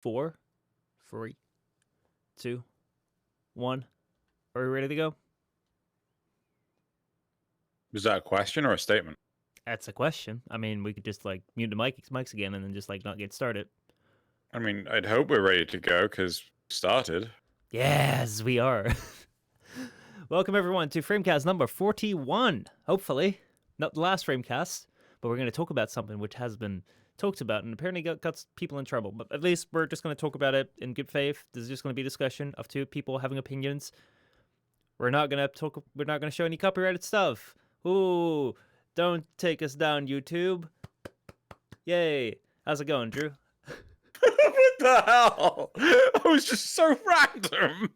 4, 3, 2, 1. Are we ready to go? Is that a question or a statement? That's a question. I mean, we could just like mute the mics again and then just like not get started. I mean, I'd hope we're ready to go because we started. Yes, we are. Welcome everyone to FrameCast number 41. Hopefully, not the last FrameCast, but we're going to talk about something which has been talked about and apparently got people in trouble. But at least we're just going to talk about it in good faith. This is just going to be a discussion of two people having opinions. We're not going to show any copyrighted stuff. Ooh, don't take us down, YouTube. Yay. How's it going, Drew? What the hell? I was just so random.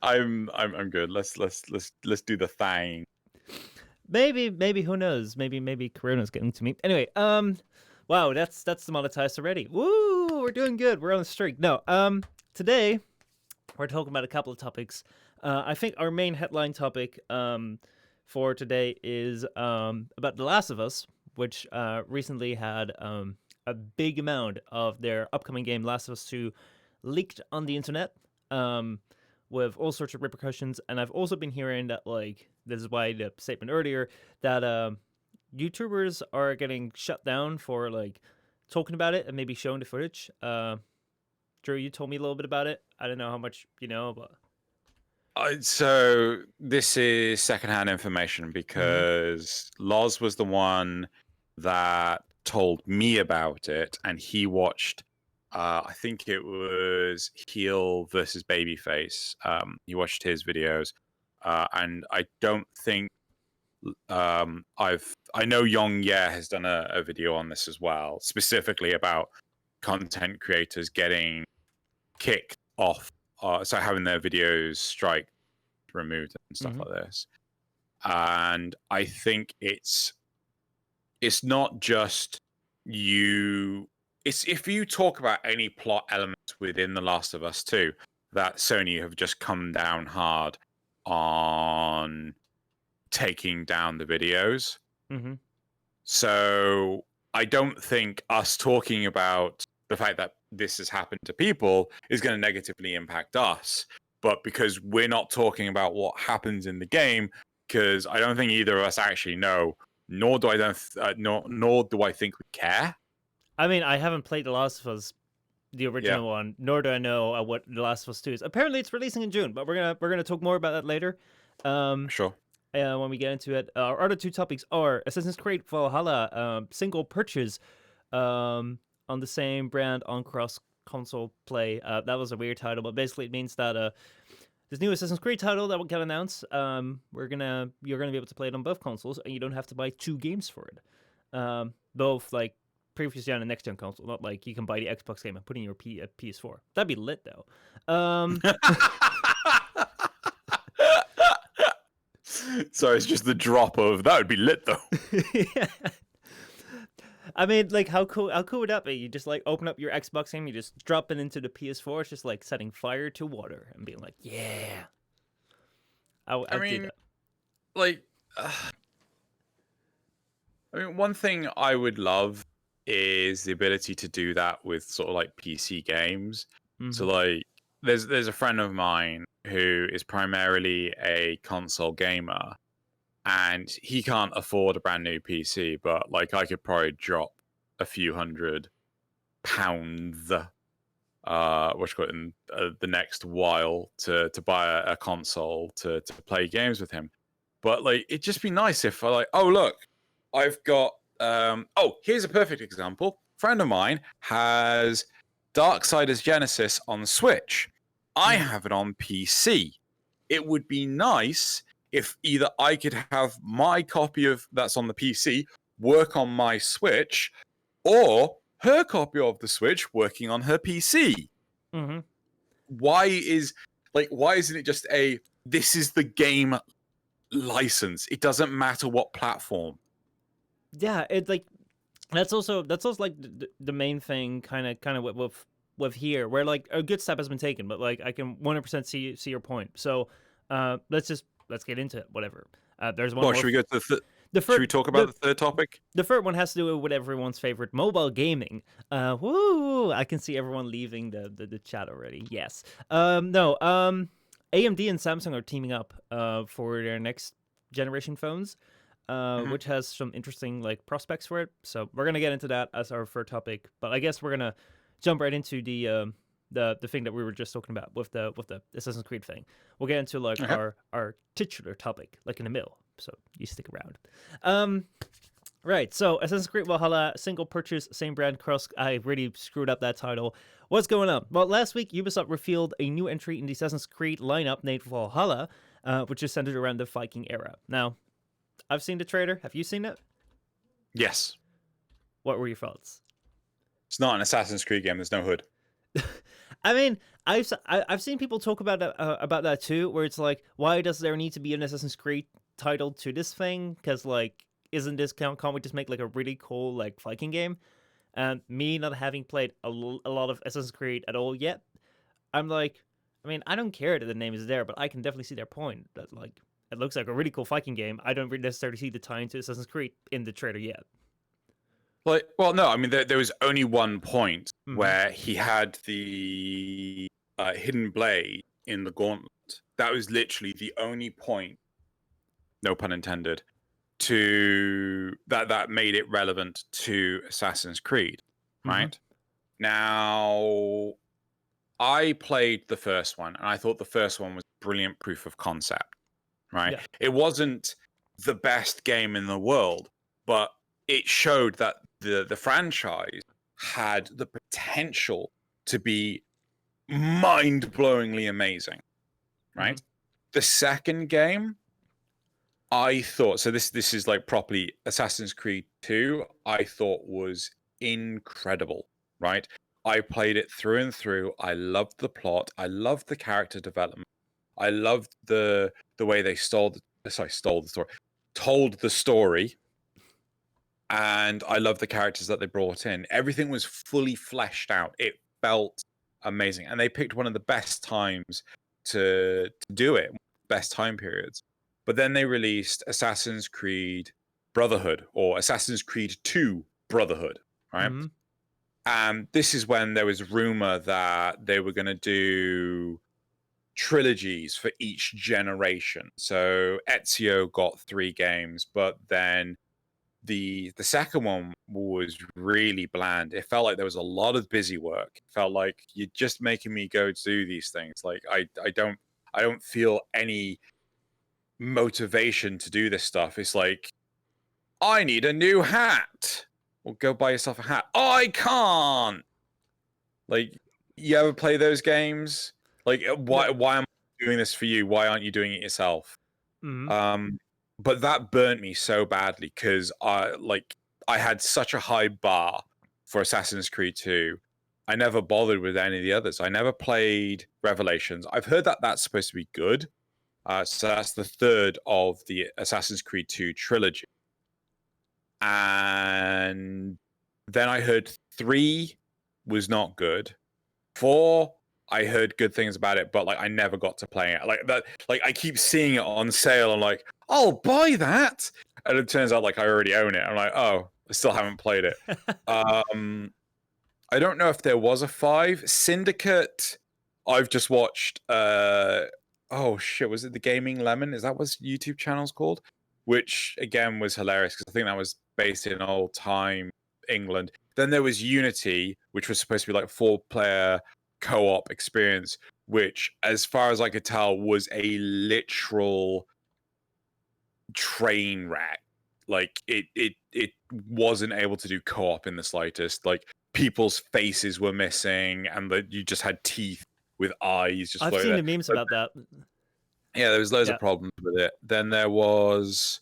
I'm good. Let's do the thing. Maybe who knows? Maybe Corona's getting to me. Anyway, wow, that's demonetized already. Woo, we're doing good. We're on a streak. No, today we're talking about a couple of topics. I think our main headline topic for today is about The Last of Us, which recently had a big amount of their upcoming game, Last of Us 2, leaked on the internet with all sorts of repercussions. And I've also been hearing that, like, this is why the statement earlier, that YouTubers are getting shut down for, like, talking about it and maybe showing the footage. Drew, you told me a little bit about it. I don't know how much you know, but... So this is secondhand information because Loz was the one that told me about it, and he watched I think it was Heel versus Babyface. He watched his videos, and I don't think I know Yong Ye has done a video on this as well, specifically about content creators getting kicked off, so having their videos strike removed and stuff like this. And I think it's not just you. It's if you talk about any plot elements within The Last of Us 2 that Sony have just come down hard on taking down the videos. So I don't think us talking about the fact that this has happened to people is going to negatively impact us. But because we're not talking about what happens in the game, because I don't think either of us actually know, nor do I think we care. I mean, I haven't played The Last of Us, the original one, nor do I know what The Last of Us 2 is. Apparently, it's releasing in June, but we're gonna talk more about that later. Sure. When we get into it, our other two topics are Assassin's Creed Valhalla single purchase on the same brand on cross-console play. That was a weird title, but basically it means that this new Assassin's Creed title that will get announced, you're gonna be able to play it on both consoles, and you don't have to buy 2 games for it. Both like previous gen and next gen console, not like you can buy the Xbox game and put in your PS4. That'd be lit though. So it's just the drop of that would be lit though. Yeah. I mean, like how cool would that be? You just like open up your Xbox game, you just drop it into the PS4. It's just like setting fire to water and being like, yeah. I mean, do that. Like, I mean, one thing I would love is the ability to do that with sort of like PC games. So like, there's a friend of mine who is primarily a console gamer, and he can't afford a brand new PC, but like I could probably drop a few £100 in the next while to buy a console to play games with him. But like, it'd just be nice if I like, oh look, I've got here's a perfect example. Friend of mine has Darksiders Genesis on Switch. I have it on PC. It would be nice if either I could have my copy of that's on the PC work on my Switch, or her copy of the Switch working on her PC. Why isn't it just this is the game license? It doesn't matter what platform. Yeah, it's like that's also like the main thing, kind of with here, where like a good step has been taken, but like I can 100% see your point. So let's get into it. Whatever. There's one. Should we go to The Should we third, talk about the third topic? the third one has to do with everyone's favorite mobile gaming. Woo! I can see everyone leaving the chat already. Yes. No. AMD and Samsung are teaming up for their next generation phones, Mhm. which has some interesting like prospects for it. So we're gonna get into that as our third topic. But I guess we're gonna jump right into the thing that we were just talking about with the Assassin's Creed thing. We'll get into like Okay. our titular topic, like in the middle. So you stick around. Um, Right, so Assassin's Creed Valhalla, single purchase, same brand, cross. I really screwed up that title. What's going on? Well, last week, Ubisoft revealed a new entry in the Assassin's Creed lineup named Valhalla, which is centered around the Viking era. Now, I've seen the trailer. Have you seen it? Yes. What were your thoughts? It's not an Assassin's Creed game. There's no hood. I mean, I've seen people talk about that too, where it's like, why does there need to be an Assassin's Creed title to this thing? Because like, isn't this can't we just make like a really cool like Viking game? And me not having played a lot of Assassin's Creed at all yet, I'm like, I mean, I don't care that the name is there, but I can definitely see their point. That like, it looks like a really cool Viking game. I don't really necessarily see the tie into Assassin's Creed in the trailer yet. Like, well, no. I mean, there was only one point Mm-hmm. where he had the hidden blade in the gauntlet. That was literally the only point, no pun intended, to that made it relevant to Assassin's Creed, Mm-hmm. right? Now, I played the first one, and I thought the first one was brilliant proof of concept, right? Yeah. It wasn't the best game in the world, but it showed that the franchise had the potential to be mind-blowingly amazing, Mm-hmm. right? The second game, I thought, so this is like properly Assassin's Creed 2, I thought was incredible, right? I played it through and through. I loved the plot. I loved the character development. I loved the way they stole the story, told the story, and I loved the characters that they brought in. Everything was fully fleshed out. It felt amazing, and they picked one of the best times to do it, best time periods. But then they released Assassin's Creed Brotherhood or Assassin's Creed 2 Brotherhood, right? Mm-hmm. And this is when there was rumor that they were going to do trilogies for each generation. So Ezio got 3 games, but then the second one was really bland. It felt like there was a lot of busy work. It felt like you're just making me go do these things. Like I don't feel any motivation to do this stuff. It's like, I need a new hat. Well, go buy yourself a hat. I can't. Like, you ever play those games? Like, No. why am I doing this for you? Why aren't you doing it yourself? Mm-hmm. But that burnt me so badly because I had such a high bar for Assassin's Creed 2. I never bothered with any of the others. I never played Revelations. I've heard that that's supposed to be good. So that's the third of the Assassin's Creed 2 trilogy. And then I heard 3 was not good. 4, I heard good things about it, but like I never got to play it. Like that, like I keep seeing it on sale. I'm like, I'll buy that, and it turns out like I already own it. I'm like, oh, I still haven't played it. I don't know if there was a 5 Syndicate. I've just watched. Oh shit, was it the Gaming Lemon? Is that what YouTube channel's called? Which again was hilarious because I think that was based in old time England. Then there was Unity, which was supposed to be like 4-player co-op experience, which, as far as I could tell, was a literal train wreck. Like it wasn't able to do co-op in the slightest. Like people's faces were missing, and that you just had teeth with eyes just I've floating seen there. the memes But about that. yeah, there was loads Yeah. of problems with it. Then there was,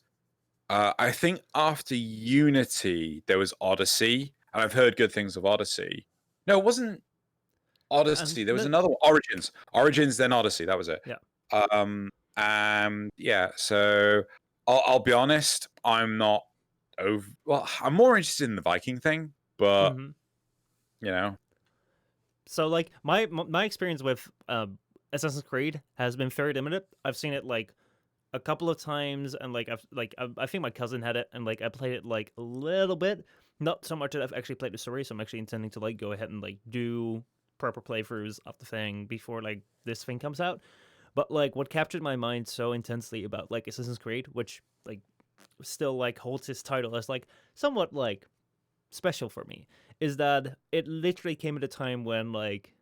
I think after Unity, there was Odyssey, and I've heard good things of Odyssey. No, it wasn't Odyssey. There was No, another one, Origins, then Odyssey. That was it. yeah. Yeah. So I'll be honest. I'm not over. Well, I'm more interested in the Viking thing, but Mm-hmm. you know, So like my experience with Assassin's Creed has been very limited. I've seen it like a couple of times, and I think my cousin had it, and like I played it like a little bit, not so much that I've actually played the story. So I'm actually intending to like go ahead and like do proper playthroughs of the thing before like this thing comes out. But like what captured my mind so intensely about like Assassin's Creed, which like still like holds his title as like somewhat like special for me, is that it literally came at a time when like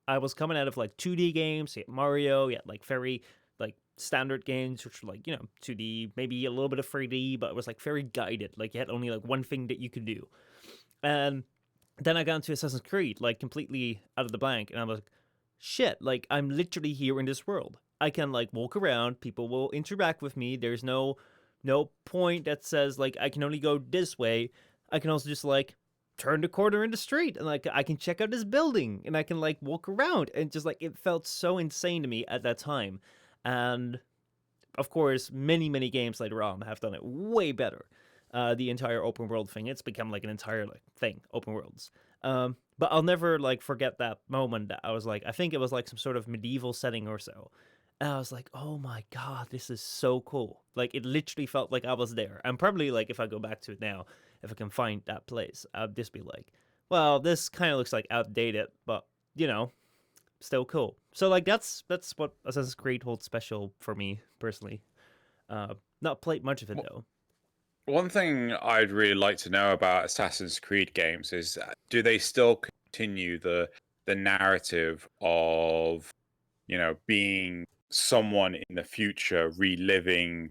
I was coming out of like 2D games, you had Mario, you had like very like standard games, which were like, 2D, maybe a little bit of 3D, but it was like very guided. Like you had only like one thing that you could do. And then I got into Assassin's Creed, like completely out of the blank, and I was like, shit, like I'm literally here in this world. I can like walk around, people will interact with me. There's no point that says like I can only go this way. I can also just like turn the corner in the street and like I can check out this building and I can like walk around, and just like it felt so insane to me at that time. And of course, many games later on have done it way better. The entire open world thing, it's become like an entire like thing, open worlds. But I'll never like forget that moment that I was like, I think it was like some sort of medieval setting or so. And I was like, oh my god, this is so cool. Like it literally felt like I was there. And probably like if I go back to it now, if I can find that place, I'd just be like, well, this kind of looks like outdated, but you know, still cool. So like that's what Assassin's Creed holds special for me personally. Not played much of it though. One thing I'd really like to know about Assassin's Creed games is do they still continue the narrative of, being someone in the future reliving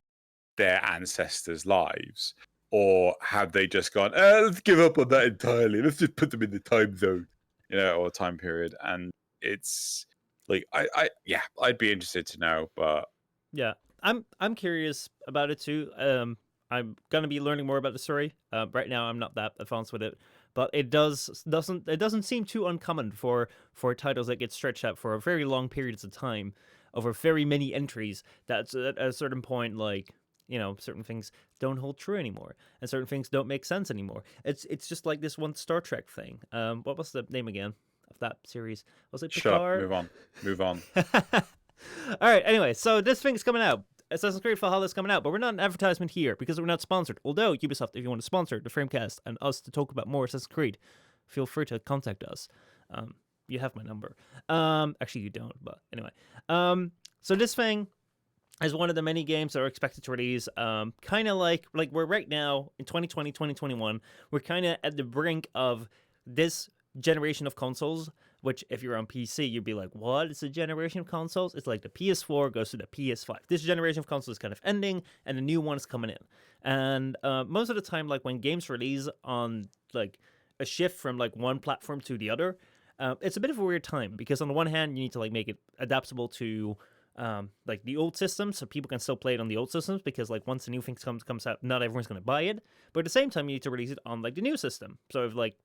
their ancestors' lives? Or have they just gone, let's give up on that entirely. Let's just put them in the time zone, or time period. And it's like yeah, I'd be interested to know, but Yeah, I'm curious about it too. I'm gonna be learning more about the story. Right now, I'm not that advanced with it, but it doesn't seem too uncommon for titles that get stretched out for very long periods of time over very many entries. That's at a certain point, like certain things don't hold true anymore, and certain things don't make sense anymore. It's just like this one Star Trek thing. What was the name again of that series? Was it shut up, Picard? move on. All right. Anyway, so this thing's coming out. Assassin's Creed Valhalla is coming out, but we're not an advertisement here because we're not sponsored. Although Ubisoft, if you want to sponsor the FrameCast and us to talk about more Assassin's Creed, feel free to contact us. You have my number. Actually, you don't, but anyway. So this thing is one of the many games that are expected to release. Kind of like we're right now in 2020, 2021. We're kind of at the brink of this generation of consoles, which if you're on PC, you'd be like, what? It's a generation of consoles? It's like the PS4 goes to the PS5. This generation of consoles is kind of ending, and a new one is coming in. And most of the time, like when games release on like a shift from like one platform to the other, it's a bit of a weird time because on the one hand, you need to like make it adaptable to like the old systems, so people can still play it on the old systems, because like once the new thing comes out, not everyone's going to buy it. But at the same time, you need to release it on like the new system, so if like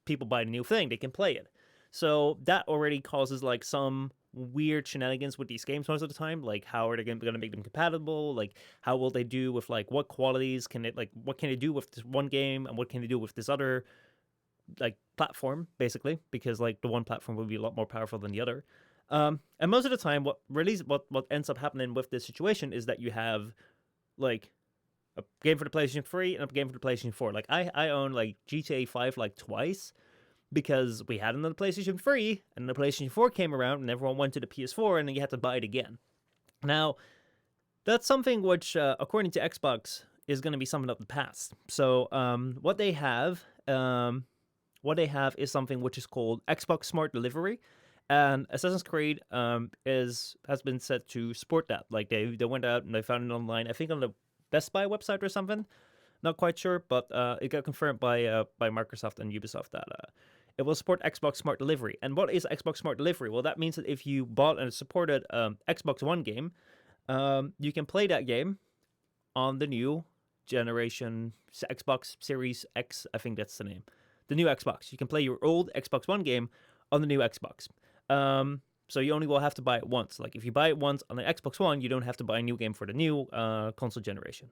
people buy the new thing, they can play it. So that already causes like some weird shenanigans with these games most of the time. Like, how are they going to make them compatible? Like, how will they do with like what qualities can it like? What can they do with this one game, and what can they do with this other like platform, basically? Because like the one platform will be a lot more powerful than the other. And most of the time, what ends up happening with this situation is that you have like a game for the PlayStation 3 and a game for the PlayStation 4. Like I own like GTA 5 like twice, because we had it on the PlayStation 3 and the PlayStation 4 came around and everyone went to the PS4 and then you had to buy it again. Now, that's something which, according to Xbox, is going to be something of the past. So, what they have is something which is called Xbox Smart Delivery, and Assassin's Creed has been set to support that. Like they went out and they found it online, I think on the Best Buy website or something. Not quite sure, but it got confirmed by Microsoft and Ubisoft that it will support Xbox Smart Delivery. And what is Xbox Smart Delivery? Well, that means that if you bought and supported Xbox One game, you can play that game on the new generation Xbox Series X. I think that's the name. The new Xbox. You can play your old Xbox One game on the new Xbox. So you only will have to buy it once. Like if you buy it once on the Xbox One, you don't have to buy a new game for the new console generation.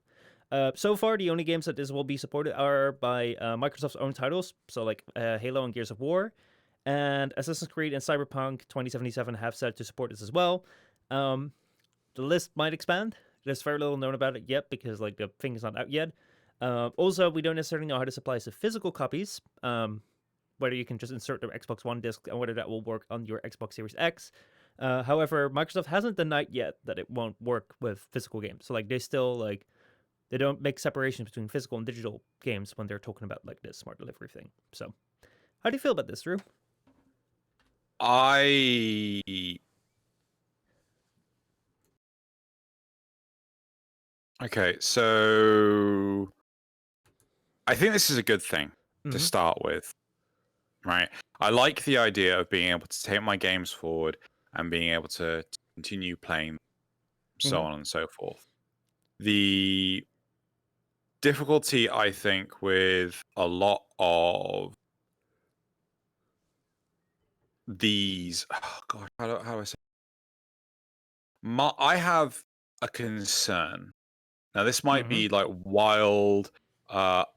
So far, the only games that this will be supported are by Microsoft's own titles, so like Halo and Gears of War, and Assassin's Creed and Cyberpunk 2077 have said to support this as well. The list might expand There's very little known about it yet because like the thing is not out yet. Also, we don't necessarily know how this applies to physical copies. Whether you can just insert the Xbox One disc and whether that will work on your Xbox Series X. However, Microsoft hasn't denied yet that it won't work with physical games. So like they still like they don't make separations between physical and digital games when they're talking about like this smart delivery thing. So, how do you feel about this, Drew? Okay, so I think this is a good thing to start with, right? I like the idea of being able to take my games forward and being able to continue playing, so on and so forth. The difficulty, I think, with a lot of these, oh God, how do I say? I have a concern. Now, this might be like wild,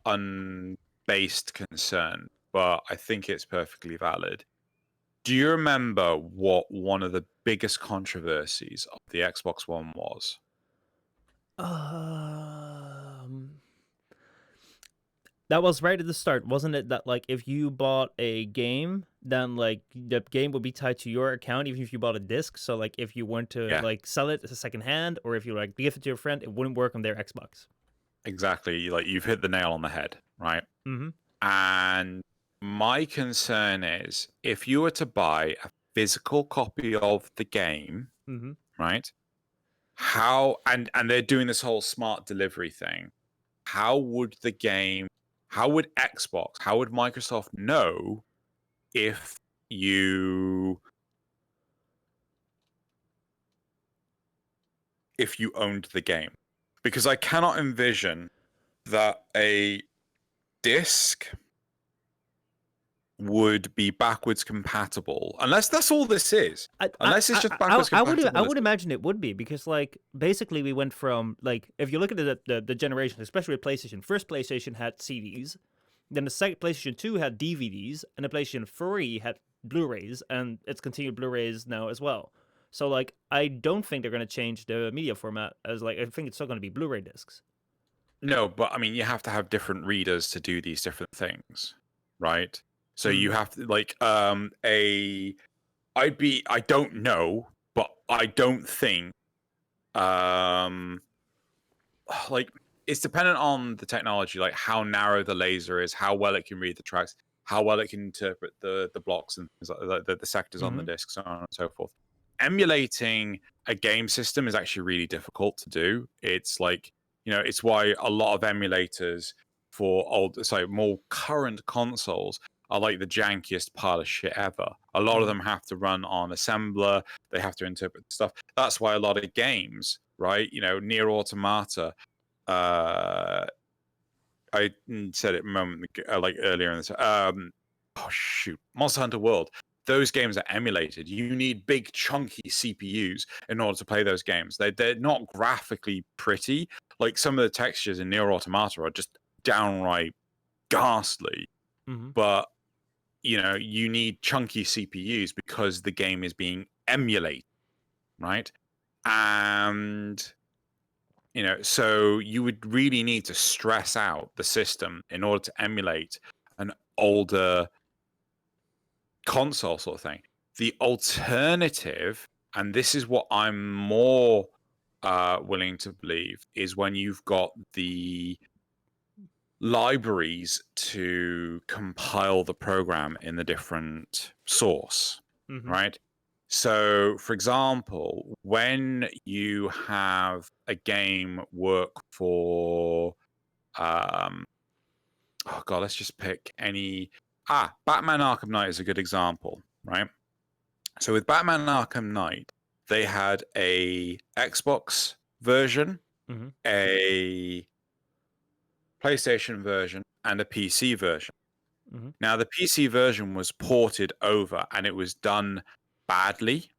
unbased concern, but I think it's perfectly valid. Do you remember what one of the biggest controversies of the Xbox One was? That was right at the start, wasn't it? That like if you bought a game, then like the game would be tied to your account, even if you bought a disc. So like if you want to Yeah, like sell it as a second hand, or if you like give it to your friend, it wouldn't work on their Xbox. exactly. Like you've hit the nail on the head, right? And my concern is if you were to buy a physical copy of the game, right? How and they're doing this whole smart delivery thing. How would Xbox, how would Microsoft know if you owned the game? Because I cannot envision that a disc would be backwards compatible unless that's all this is. Unless it's just backwards compatible. I would imagine it would be because like basically we went from like if you look at the generation, especially with PlayStation, first PlayStation had CDs, then the second PlayStation 2 had DVDs, and the PlayStation 3 had Blu-rays, and it's continued Blu-rays now as well. So like I don't think they're gonna change the media format as like I think it's still gonna be Blu-ray discs. No, but I mean you have to have different readers to do these different things, right? So you have to like I don't know, but I don't think like it's dependent on the technology, like how narrow the laser is, how well it can read the tracks, how well it can interpret the blocks and things like the sectors on the disk, so on and so forth. Emulating a game system is actually really difficult to do. It's like, it's why a lot of emulators for more current consoles are like the jankiest pile of shit ever. A lot of them have to run on assembler, they have to interpret stuff. That's why a lot of games, right? Near Automata, I said it a moment like earlier in this. Monster Hunter World. Those games are emulated. You need big chunky CPUs in order to play those games. They're not graphically pretty. Like some of the textures in Nier Automata are just downright ghastly. But you need chunky CPUs because the game is being emulated, right? And so you would really need to stress out the system in order to emulate an older console sort of thing. The alternative, and this is what I'm more willing to believe, is when you've got the libraries to compile the program in the different source, right? So, for example, when you have a game work for, oh god, let's just pick any. Batman Arkham Knight is a good example, right? So with Batman Arkham Knight, they had a Xbox version, a PlayStation version, and a PC version. Now, the PC version was ported over and it was done badly,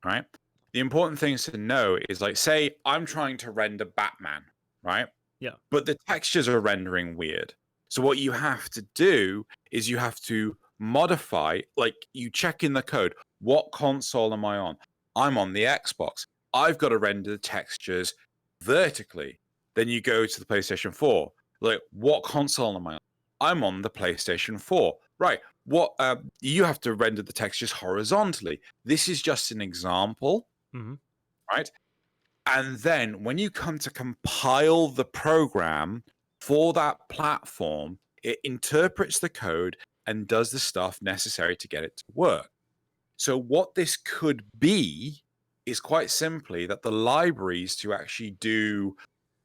right? The important things to know is like, say, I'm trying to render Batman, right? Yeah. But the textures are rendering weird. So what you have to do is you have to modify, like you check in the code, what console am I on? I'm on the Xbox. I've got to render the textures vertically. Then you go to the PlayStation 4. Like, what console am I on? I'm on the PlayStation 4. Right. What you have to render the textures horizontally. This is just an example, right? And then when you come to compile the program for that platform, it interprets the code and does the stuff necessary to get it to work. So what this could be is quite simply that the libraries to actually do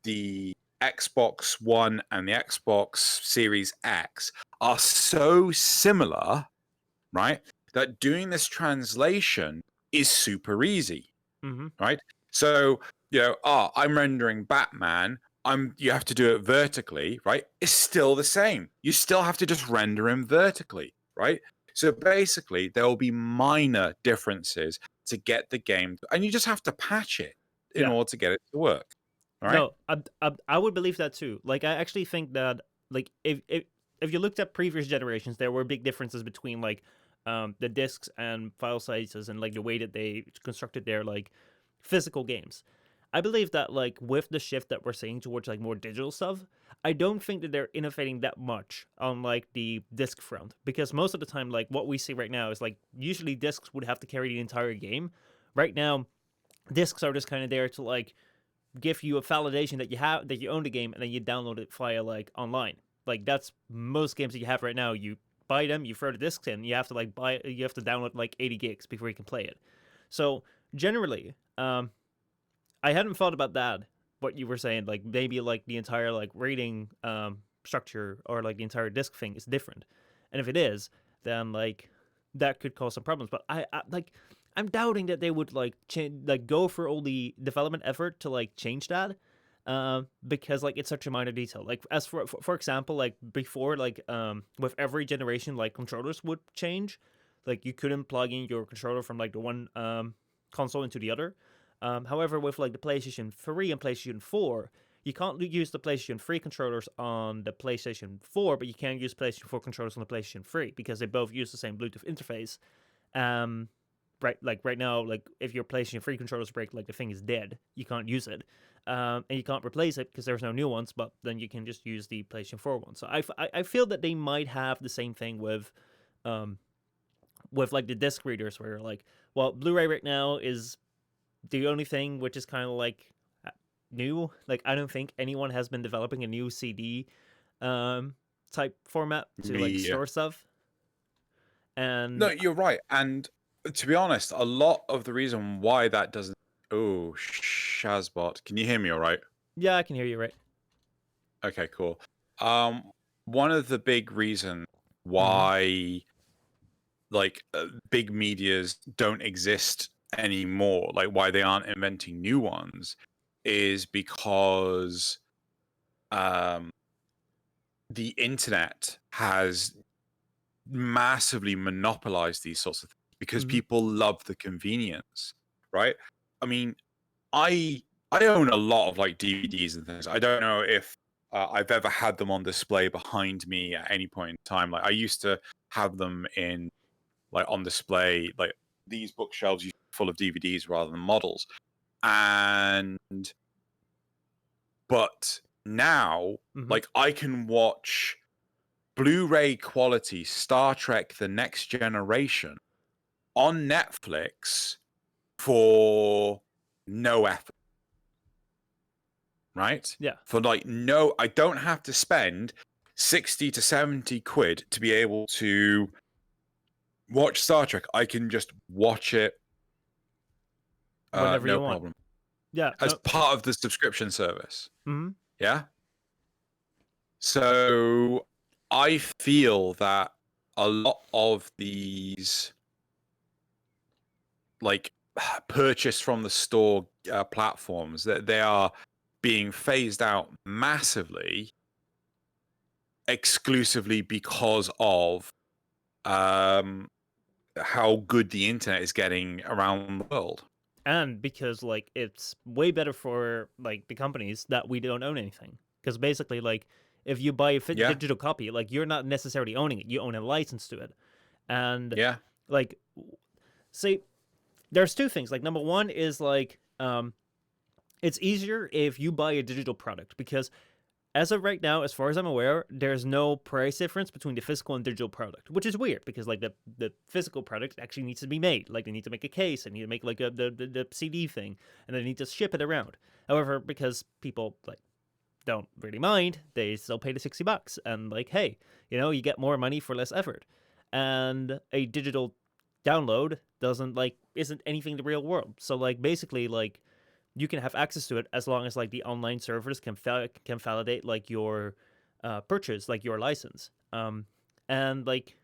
the Xbox One and the Xbox Series X are so similar, right, that doing this translation is super easy, right? So, I'm rendering Batman. You have to do it vertically, right? It's still the same. You still have to just render him vertically, right? So basically, there will be minor differences to get the game, and you just have to patch it in order to get it to work, right? No, I would believe that too. Like, I actually think that, like, if you looked at previous generations, there were big differences between like the discs and file sizes and like the way that they constructed their like physical games. I believe that like with the shift that we're seeing towards like more digital stuff, I don't think that they're innovating that much on like the disc front, because most of the time like what we see right now is like usually discs would have to carry the entire game. Right now, discs are just kind of there to like give you a validation that you own the game, and then you download it via like online. Like that's most games that you have right now. You buy them, you throw the discs in, you have to download like 80 gigs before you can play it. So generally, I hadn't thought about that. What you were saying, like maybe like the entire like rating structure or like the entire disc thing is different, and if it is, then like that could cause some problems. But I'm doubting that they would like go for all the development effort to like change that, because like it's such a minor detail. Like as for example, like before, like with every generation, like controllers would change. Like you couldn't plug in your controller from like the one console into the other. However, with like the PlayStation 3 and PlayStation 4, you can't use the PlayStation 3 controllers on the PlayStation 4, but you can use PlayStation 4 controllers on the PlayStation 3 because they both use the same Bluetooth interface. Right now, like if your PlayStation 3 controllers break, like the thing is dead. You can't use it, and you can't replace it because there's no new ones. But then you can just use the PlayStation 4 one. So I feel that they might have the same thing with like the disc readers, where like, well, Blu-ray right now is the only thing which is kind of like new. Like I don't think anyone has been developing a new CD type format to like store stuff. And no, you're right. And to be honest, a lot of the reason why that doesn't. Oh, Shazbot, can you hear me? All right. yeah, I can hear you right. Okay, cool. One of the big reasons Mm-hmm. why like big medias don't exist anymore, like why they aren't inventing new ones, is because the internet has massively monopolized these sorts of things because Mm-hmm. people love the convenience, right? I mean, I own a lot of like DVDs and things. I don't know if I've ever had them on display behind me at any point in time. Like I used to have them in like on display, like these bookshelves used to be full of DVDs rather than models. But now, like I can watch Blu-ray quality Star Trek: The Next Generation on Netflix for no effort, right? Yeah. For like no, I don't have to spend 60 to 70 quid to be able to watch Star Trek. I can just watch it Whenever no you want. problem. Yeah. As No. part of the subscription service. Mm-hmm. Yeah. So I feel that a lot of these like purchase from the store platforms, that they are being phased out massively exclusively because of how good the internet is getting around the world. And because like it's way better for like the companies that we don't own anything, because basically like if you buy a Yeah. digital copy, like you're not necessarily owning it, you own a license to it. And Yeah. like, see, there's two things. Like number one is like it's easier if you buy a digital product because as of right now, as far as I'm aware, there's no price difference between the physical and digital product, which is weird because like the physical product actually needs to be made. Like they need to make a case, they need to make like the CD thing, and they need to ship it around. However, because people like don't really mind, they still pay the $60, and like, hey, you get more money for less effort, and a digital download doesn't like isn't anything the real world. So like basically like you can have access to it as long as like the online servers can validate like your purchase, like your license. And like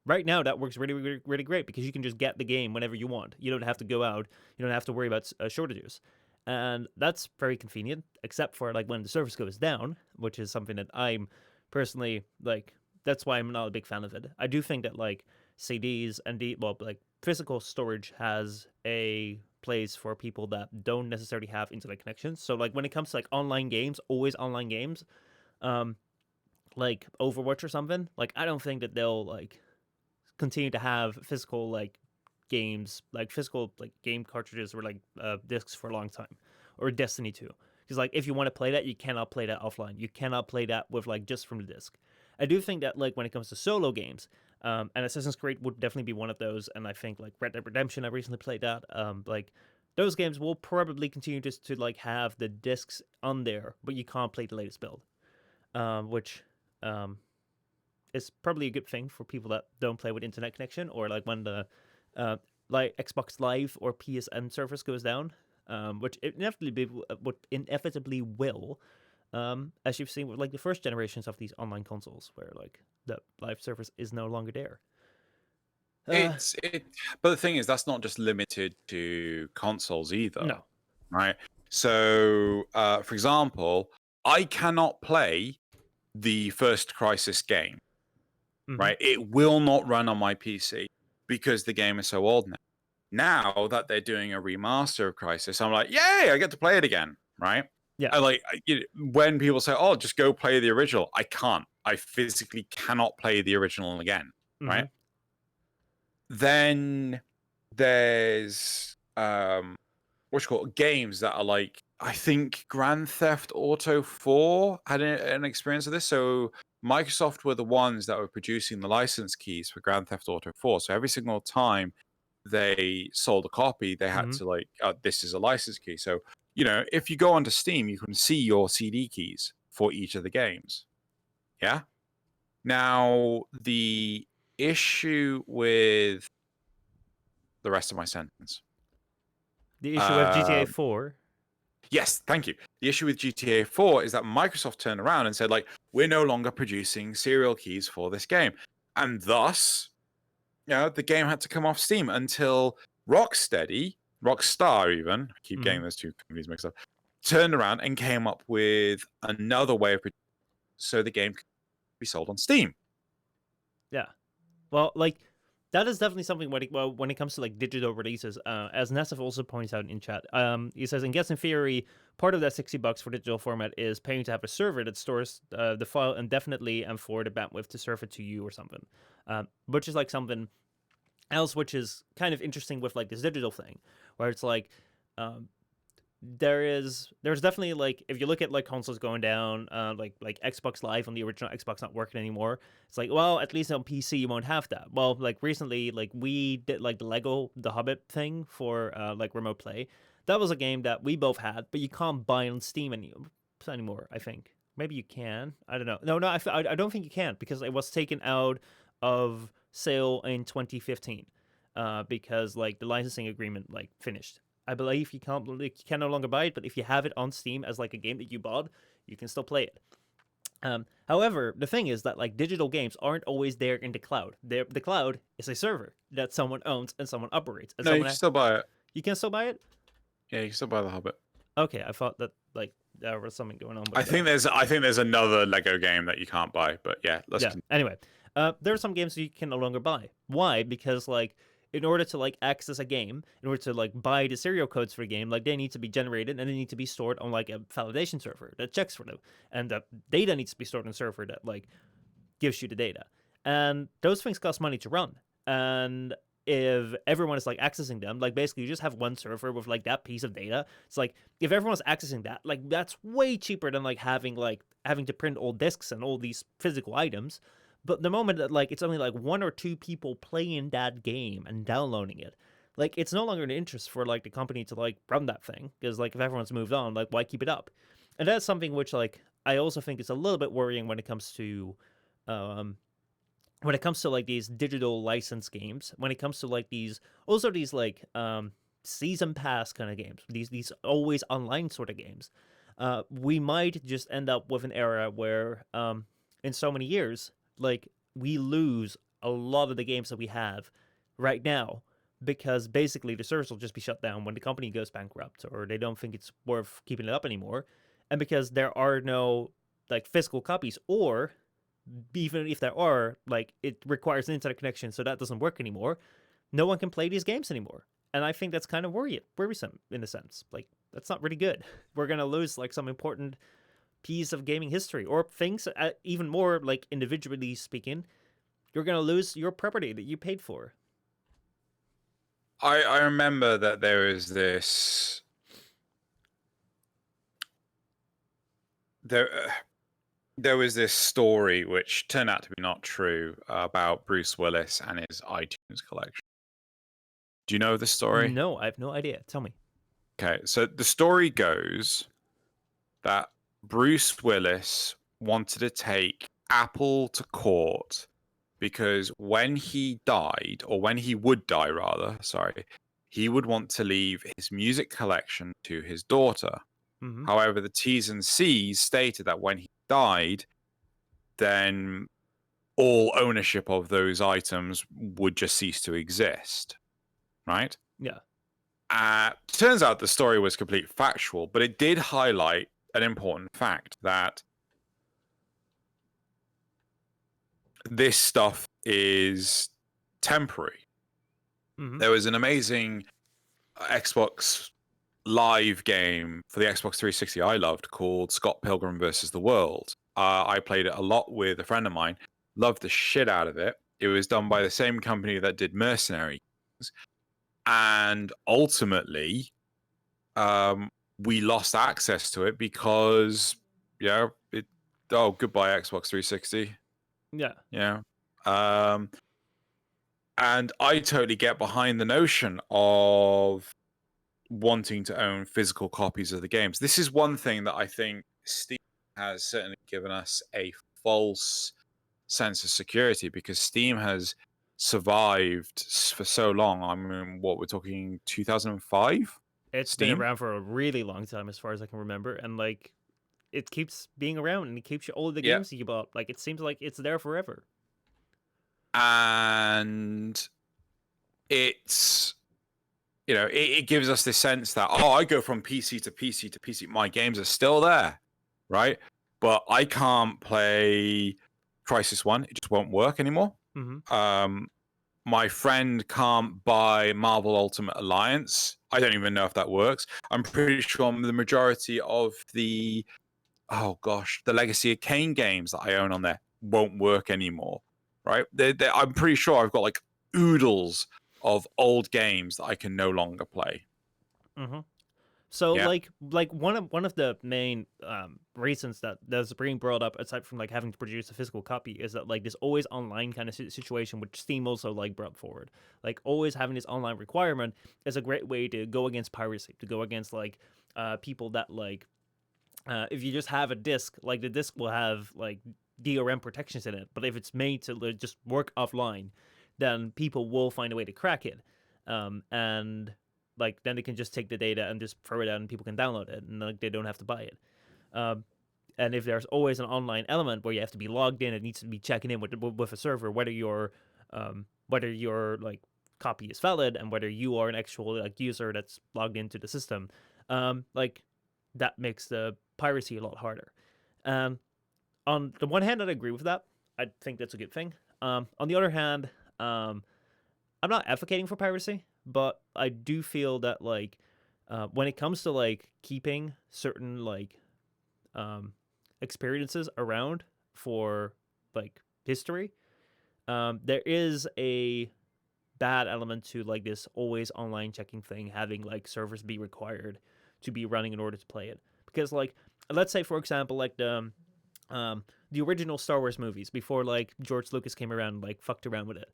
right now that works really, really, really great because you can just get the game whenever you want. You don't have to go out. You don't have to worry about shortages, and that's very convenient. Except for like when the service goes down, which is something that I'm personally like. That's why I'm not a big fan of it. I do think that like CDs and like physical storage has a place for people that don't necessarily have internet connections. So like when it comes to like online games, always online games, um, like Overwatch or something, like I don't think that they'll like continue to have physical like games, like physical like game cartridges or like discs for a long time, or Destiny 2. Because like if you want to play that, you cannot play that offline. You cannot play that with like just from the disc. I do think that like when it comes to solo games, and Assassin's Creed would definitely be one of those. And I think like Red Dead Redemption, I recently played that. Like those games will probably continue just to like have the discs on there, but you can't play the latest build, which um, is probably a good thing for people that don't play with internet connection or like when the like Xbox Live or PSN service goes down, which inevitably will, as you've seen with like the first generations of these online consoles, where like the live service is no longer there. But the thing is, that's not just limited to consoles either, No. right? So, for example, I cannot play the first Crisis game, right? It will not run on my PC because the game is so old now. Now that they're doing a remaster of Crisis, I'm like, yay, I get to play it again, right? Yeah. I like when people say, "Oh, just go play the original." I can't. I physically cannot play the original again, right? Then there's what's called games that are like, I think Grand Theft Auto 4 had an experience of this. So Microsoft were the ones that were producing the license keys for Grand Theft Auto 4. So every single time they sold a copy, they had to like, this is a license key. So, if you go onto Steam, you can see your CD keys for each of the games. Yeah. Now, the issue with the rest of my sentence. The issue with GTA 4. Yes, thank you. The issue with GTA 4 is that Microsoft turned around and said, like, we're no longer producing serial keys for this game. And thus, the game had to come off Steam until Rockstar even, I keep getting those two companies mixed up, turned around and came up with another way of producing so the game could be sold on Steam. Yeah. Well, like that is definitely something when it comes to like digital releases, as Nassif also points out in chat. He says, and guess in theory, part of that $60 for digital format is paying to have a server that stores the file indefinitely and for the bandwidth to serve it to you or something, which is like something else, which is kind of interesting with like this digital thing, where it's like, there's definitely like if you look at like consoles going down, like Xbox Live on the original Xbox not working anymore. It's like, well, at least on PC you won't have that. Well, like recently, like we did like the Lego The Hobbit thing for like remote play. That was a game that we both had, but you can't buy on Steam anymore. I think maybe you can. I don't know. No, I don't think you can because it was taken out of sale in 2015, because like the licensing agreement like finished. I believe you can no longer buy it, but if you have it on Steam as like a game that you bought, you can still play it. However, the thing is that like digital games aren't always there in the cloud. The cloud is a server that someone owns and someone operates. And No, you can still buy it. You can still buy it? Yeah, you can still buy The Hobbit. Okay, I thought that like there was something going on. I think there's another Lego game that you can't buy, but yeah, Anyway, there are some games that you can no longer buy. Why? Because like in order to like access a game, in order to like buy the serial codes for a game, like they need to be generated and they need to be stored on like a validation server that checks for them, and the data needs to be stored on a server that like gives you the data, and those things cost money to run. And if everyone is like accessing them, like basically you just have one server with like that piece of data. It's like if everyone's accessing that, like that's way cheaper than like having to print old discs and all these physical items. But the moment that like it's only like one or two people playing that game and downloading it, like it's no longer an interest for like the company to like run that thing, because like if everyone's moved on, like why keep it up? And that's something which like I also think is a little bit worrying um when it comes to like these digital license games, when it comes to like these like season pass kind of games, these always online sort of games. We might just end up with an era where in so many years, like we lose a lot of the games that we have right now, because basically the servers will just be shut down when the company goes bankrupt or they don't think it's worth keeping it up anymore, and because there are no like physical copies, or even if there are, like it requires an internet connection, so that doesn't work anymore. No one can play these games anymore, and I think that's kind of worrisome in a sense. Like that's not really good. We're gonna lose like some important piece of gaming history, or things even more like individually speaking. You're gonna lose your property that you paid for. I remember that there is this there there was this story which turned out to be not true about Bruce Willis and his iTunes collection. Do you know the story? No, I have no idea. Tell me. Okay, so the story goes that Bruce Willis wanted to take Apple to court because when he died, or when he would die rather, sorry, he would want to leave his music collection to his daughter. Mm-hmm. However, the T's and C's stated that when he died, then all ownership of those items would just cease to exist, right? Yeah. Turns out the story was completely factual, but it did highlight an important fact that this stuff is temporary. Mm-hmm. There was an amazing Xbox Live game for the Xbox 360 I loved called Scott Pilgrim versus the World. I played it a lot with a friend of mine, loved the shit out of it. It was done by the same company that did Mercenary Kings, and ultimately, we lost access to it because, goodbye Xbox 360. Yeah. Yeah. And I totally get behind the notion of wanting to own physical copies of the games. This is one thing that I think Steam has certainly given us a false sense of security, because Steam has survived for so long. I mean, what we're talking 2005? It's been Steam? around for a really long time, as far as I can remember, and like it keeps being around, and it keeps you all of the Yeah. games that you bought. Like it seems like it's there forever. And it's, it gives us this sense that, I go from PC to PC to PC. My games are still there, right? But I can't play Crisis 1. It just won't work anymore. Mm-hmm. My friend can't buy Marvel Ultimate Alliance. I don't even know if that works. I'm pretty sure the majority of the Legacy of Kain games that I own on there won't work anymore, right? I'm pretty sure I've got like oodles of old games that I can no longer play. Mm-hmm. So Yeah. like one of the main reasons that that's being brought up, aside from like having to produce a physical copy, is that like this always online kind of situation, which Steam also like brought forward. Like always having this online requirement is a great way to go against piracy, to go against like people that like if you just have a disc, like the disc will have like DRM protections in it, but if it's made to just work offline, then people will find a way to crack it, and like then they can just take the data and just throw it out, and people can download it, and like they don't have to buy it. Um, and if there's always an online element where you have to be logged in, it needs to be checking in with a server whether your like copy is valid and whether you are an actual like user that's logged into the system. Like that makes the piracy a lot harder. Um, on the one hand, I agree with that. I think that's a good thing. On the other hand, I'm not advocating for piracy, but I do feel that like when it comes to like keeping certain like experiences around for like history, there is a bad element to like this always online checking thing, having like servers be required to be running in order to play it. Because like, let's say for example, like the original Star Wars movies before like George Lucas came around and like fucked around with it.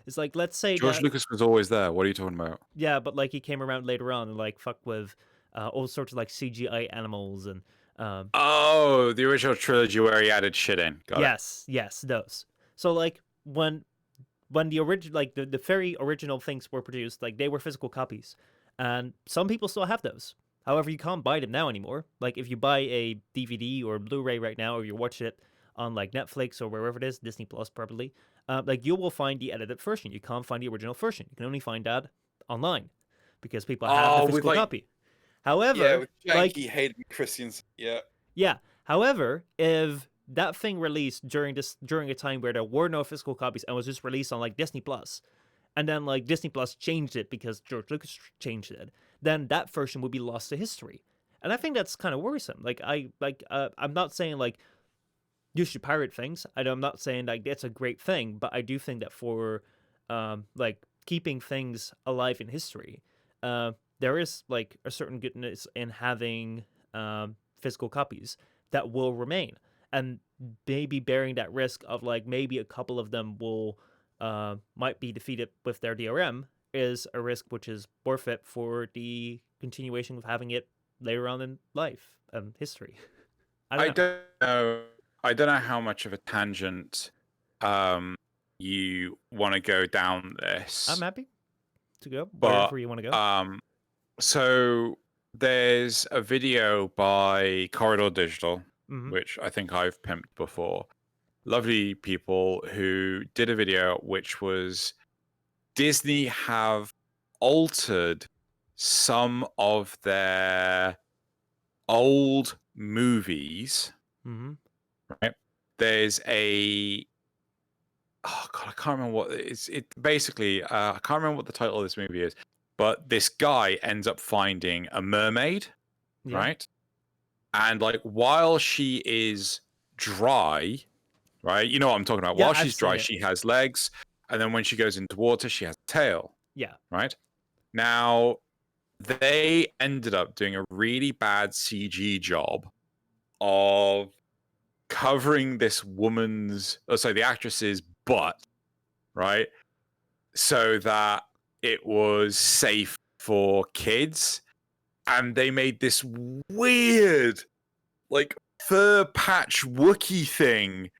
It's like, let's say George that, Lucas was always there. What are you talking about? yeah, but like he came around later on and like fucked with all sorts of like CGI animals and um, Oh, the original trilogy where he added shit in. Got it. yes, those. So like when the original like the very original things were produced, like they were physical copies, and some people still have those. However, you can't buy them now anymore. Like if you buy a DVD or Blu-ray right now, or you watch it on like Netflix or wherever it is, Disney Plus probably, like you will find the edited version. You can't find the original version. You can only find that online because people have the Oh, with physical like copy. However, with like janky Hayden Christensen. Yeah. yeah. However, if that thing released during a time where there were no physical copies and was just released on like Disney Plus, and then like Disney Plus changed it because George Lucas changed it, then that version would be lost to history. And I think that's kind of worrisome. I'm not saying like you should pirate things. I'm not saying like that's a great thing, but I do think that for like keeping things alive in history, there is like a certain goodness in having physical copies that will remain, and maybe bearing that risk of like maybe a couple of them will might be defeated with their DRM is a risk which is worth it for the continuation of having it later on in life and history. I I don't know. don't know. I don't know how much of a tangent you want to go down I'm this, happy to go but wherever you want to go. so there's a video by Corridor Digital, Mm-hmm. which I think I've pimped before. Lovely people who did a video which was Disney have altered some of their old movies, Mm-hmm. right? There's a God, I can't remember what it basically I can't remember what the title of this movie is, but this guy ends up finding a mermaid, Yeah. right? And like while she is dry, right? You know what I'm talking about. Yeah, While I've she's seen dry, it. she has legs, and then when she goes into water, she has a tail, Yeah. right? Now, they ended up doing a really bad CG job of covering this woman's, the actress's butt, right? So that it was safe for kids. And they made this weird, like, fur patch Wookiee thing,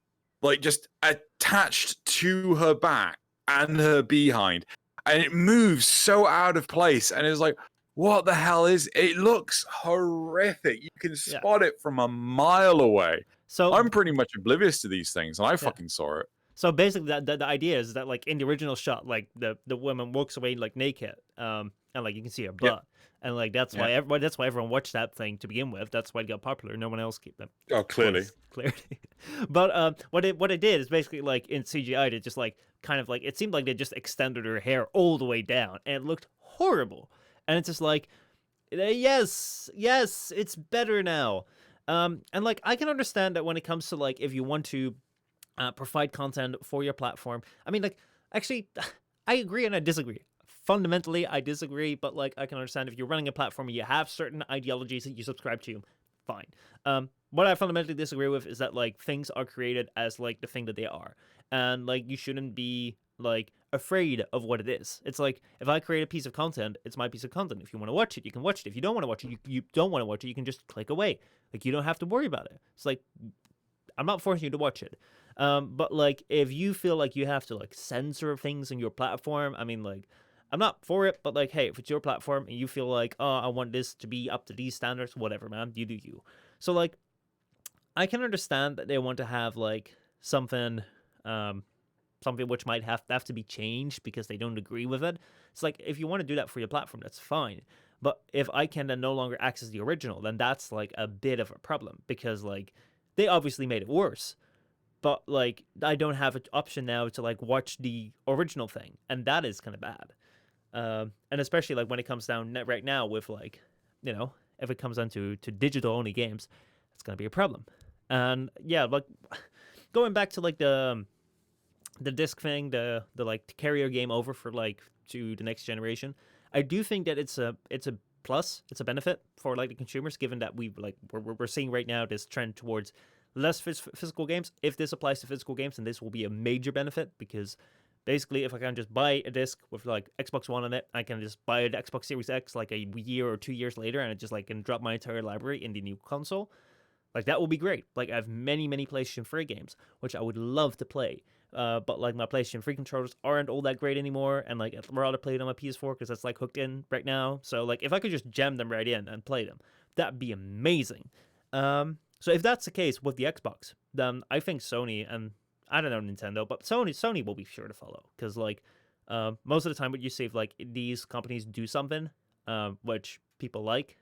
like, just attached to her back and her behind. And it moves so out of place. And it's like, what the hell is it? Looks horrific. You can Yeah. spot it from a mile away. So I'm pretty much oblivious to these things, and I yeah. fucking saw it. So basically, the idea is that like in the original shot, like the woman walks away like naked, and like you can see her Yep. butt, and like that's why everyone watched that thing to begin with. That's why it got popular. No one else kept them. Oh, clearly. Clearly. But what it did is basically like in CGI, it just like kind of like it seemed like they just extended her hair all the way down, and it looked horrible. And it's just like, yes, it's better now. And like I can understand that when it comes to like if you want to provide content for your platform. I mean, like, actually, I agree and I disagree. Fundamentally, I disagree, but like, I can understand if you're running a platform and you have certain ideologies that you subscribe to, fine. What I fundamentally disagree with is that like things are created as like the thing that they are, and like you shouldn't be like afraid of what it is. It's like if I create a piece of content, it's my piece of content. If you want to watch it, you can watch it. If you don't want to watch it, you don't want to watch it, you can just click away. Like you don't have to worry about it. It's like I'm not forcing you to watch it. But like if you feel like you have to like censor things on your platform, I mean like I'm not for it, but like hey, if it's your platform and you feel like, oh, I want this to be up to these standards, whatever, man, you do you. So like I can understand that they want to have like something something which might have to be changed because they don't agree with it. It's like if you want to do that for your platform, that's fine. But if I can then no longer access the original, then that's like a bit of a problem because like they obviously made it worse. But like I don't have an option now to like watch the original thing, and that is kind of bad. And especially like when it comes down right now with like, you know, if it comes down to digital only games, it's gonna be a problem. And yeah, like going back to like the disc thing, the like carrier game over for like to the next generation. I do think that it's a plus, it's a benefit for like the consumers, given that we're seeing right now this trend towards less physical games. If this applies to physical games, then this will be a major benefit, because basically, if I can just buy a disc with like Xbox One on it, I can just buy the Xbox Series X like a year or 2 years later, and it just like can drop my entire library in the new console. Like that will be great. Like I have many PlayStation 3 games which I would love to play, but like my PlayStation 3 controllers aren't all that great anymore, and like I'd rather play it on my PS4 because that's like hooked in right now. So like if I could just jam them right in and play them, that'd be amazing. So if that's the case with the Xbox, then I think Sony, and I don't know Nintendo, but Sony will be sure to follow, because like most of the time what you see if like these companies do something which people like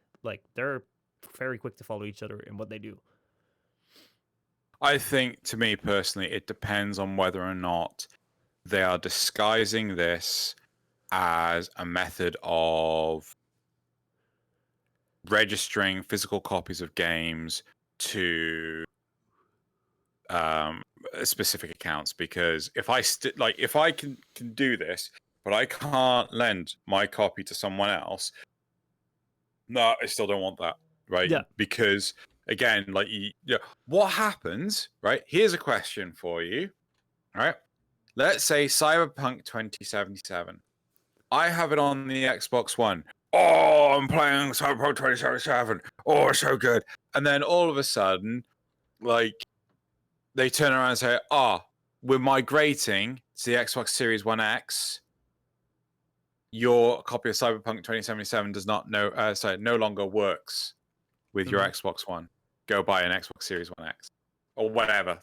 they're very quick to follow each other in what they do. I think, to me personally, it depends on whether or not they are disguising this as a method of registering physical copies of games to specific accounts. Because if I if I can do this, but I can't lend my copy to someone else, no, I still don't want that, right? Yeah. Because again, like what happens, right? Here's a question for you, right? Let's say Cyberpunk 2077. I have it on the Xbox One. Oh, I'm playing Cyberpunk 2077. Oh, it's so good. And then all of a sudden, like, they turn around and say, we're migrating to the Xbox Series One X. Your copy of Cyberpunk 2077 does not no longer works with your Xbox One. Go buy an Xbox Series One X. Or whatever,